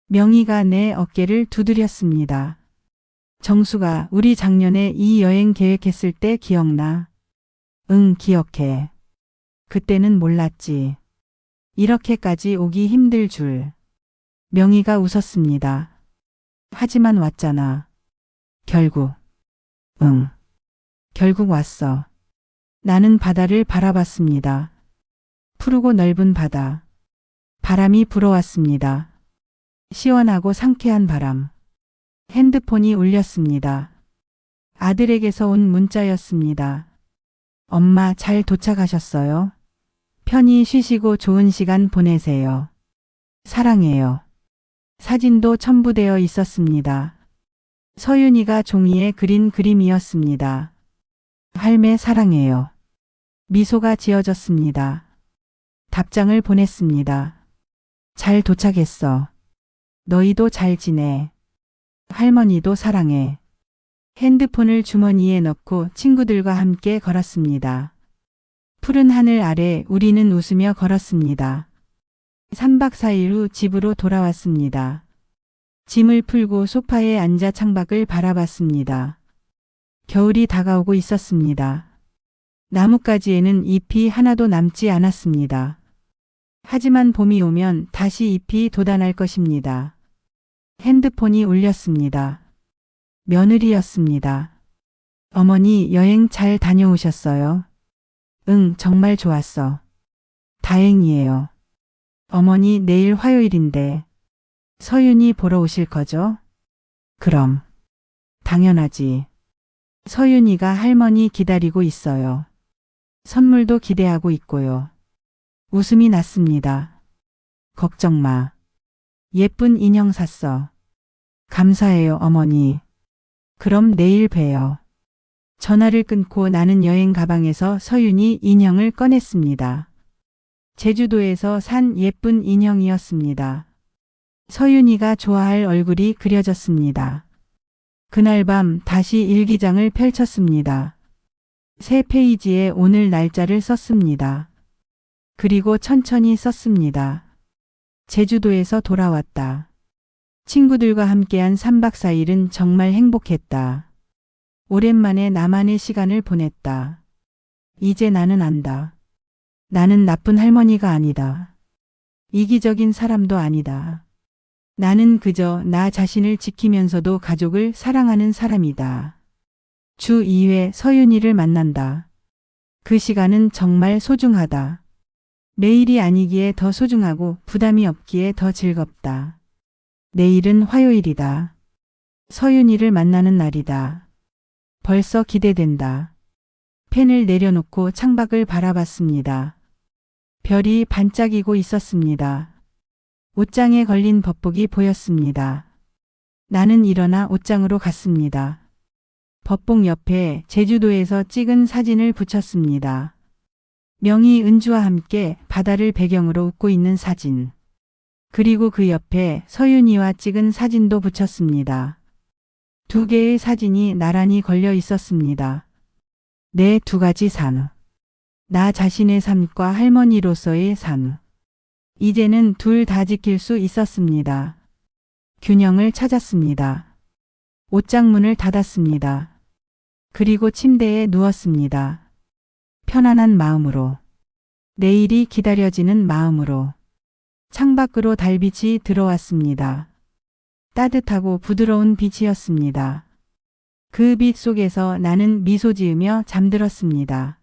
A: 명희가 내 어깨를 두드렸습니다. 정수가, 우리 작년에 이 여행 계획했을 때 기억나? 응, 기억해. 그때는 몰랐지. 이렇게까지 오기 힘들 줄. 명희가 웃었습니다. 하지만 왔잖아. 결국. 응. 결국 왔어. 나는 바다를 바라봤습니다. 푸르고 넓은 바다. 바람이 불어왔습니다. 시원하고 상쾌한 바람. 핸드폰이 울렸습니다. 아들에게서 온 문자였습니다. 엄마, 잘 도착하셨어요? 편히 쉬시고 좋은 시간 보내세요. 사랑해요. 사진도 첨부되어 있었습니다. 서윤이가 종이에 그린 그림이었습니다. 할매, 사랑해요. 미소가 지어졌습니다. 답장을 보냈습니다. 잘 도착했어. 너희도 잘 지내. 할머니도 사랑해. 핸드폰을 주머니에 넣고 친구들과 함께 걸었습니다. 푸른 하늘 아래 우리는 웃으며 걸었습니다. 3박 4일 후 집으로 돌아왔습니다. 짐을 풀고 소파에 앉아 창밖을 바라봤습니다. 겨울이 다가오고 있었습니다. 나뭇가지에는 잎이 하나도 남지 않았습니다. 하지만 봄이 오면 다시 잎이 돋아날 것입니다. 핸드폰이 울렸습니다. 며느리였습니다. 어머니 여행 잘 다녀오셨어요? 응, 정말 좋았어. 다행이에요. 어머니 내일 화요일인데 서윤이 보러 오실 거죠? 그럼. 당연하지. 서윤이가 할머니 기다리고 있어요. 선물도 기대하고 있고요. 웃음이 났습니다. 걱정 마. 예쁜 인형 샀어. 감사해요, 어머니. 그럼 내일 봬요. 전화를 끊고 나는 여행 가방에서 서윤이 인형을 꺼냈습니다. 제주도에서 산 예쁜 인형이었습니다. 서윤이가 좋아할 얼굴이 그려졌습니다. 그날 밤 다시 일기장을 펼쳤습니다. 새 페이지에 오늘 날짜를 썼습니다. 그리고 천천히 썼습니다. 제주도에서 돌아왔다. 친구들과 함께한 3박 4일은 정말 행복했다. 오랜만에 나만의 시간을 보냈다. 이제 나는 안다. 나는 나쁜 할머니가 아니다. 이기적인 사람도 아니다. 나는 그저 나 자신을 지키면서도 가족을 사랑하는 사람이다. 주 2회 서윤이를 만난다. 그 시간은 정말 소중하다. 매일이 아니기에 더 소중하고 부담이 없기에 더 즐겁다. 내일은 화요일이다. 서윤이를 만나는 날이다. 벌써 기대된다. 펜을 내려놓고 창밖을 바라봤습니다. 별이 반짝이고 있었습니다. 옷장에 걸린 법복이 보였습니다. 나는 일어나 옷장으로 갔습니다. 법복 옆에 제주도에서 찍은 사진을 붙였습니다. 명희 은주와 함께 바다를 배경으로 웃고 있는 사진. 그리고 그 옆에 서윤이와 찍은 사진도 붙였습니다. 2개의 사진이 나란히 걸려 있었습니다. 내 2가지 삶. 나 자신의 삶과 할머니로서의 삶. 이제는 둘 다 지킬 수 있었습니다. 균형을 찾았습니다. 옷장 문을 닫았습니다. 그리고 침대에 누웠습니다. 편안한 마음으로. 내일이 기다려지는 마음으로. 창밖으로 달빛이 들어왔습니다. 따뜻하고 부드러운 빛이었습니다. 그 빛 속에서 나는 미소 지으며 잠들었습니다.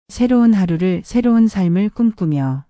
A: 새로운 하루를, 새로운 삶을 꿈꾸며.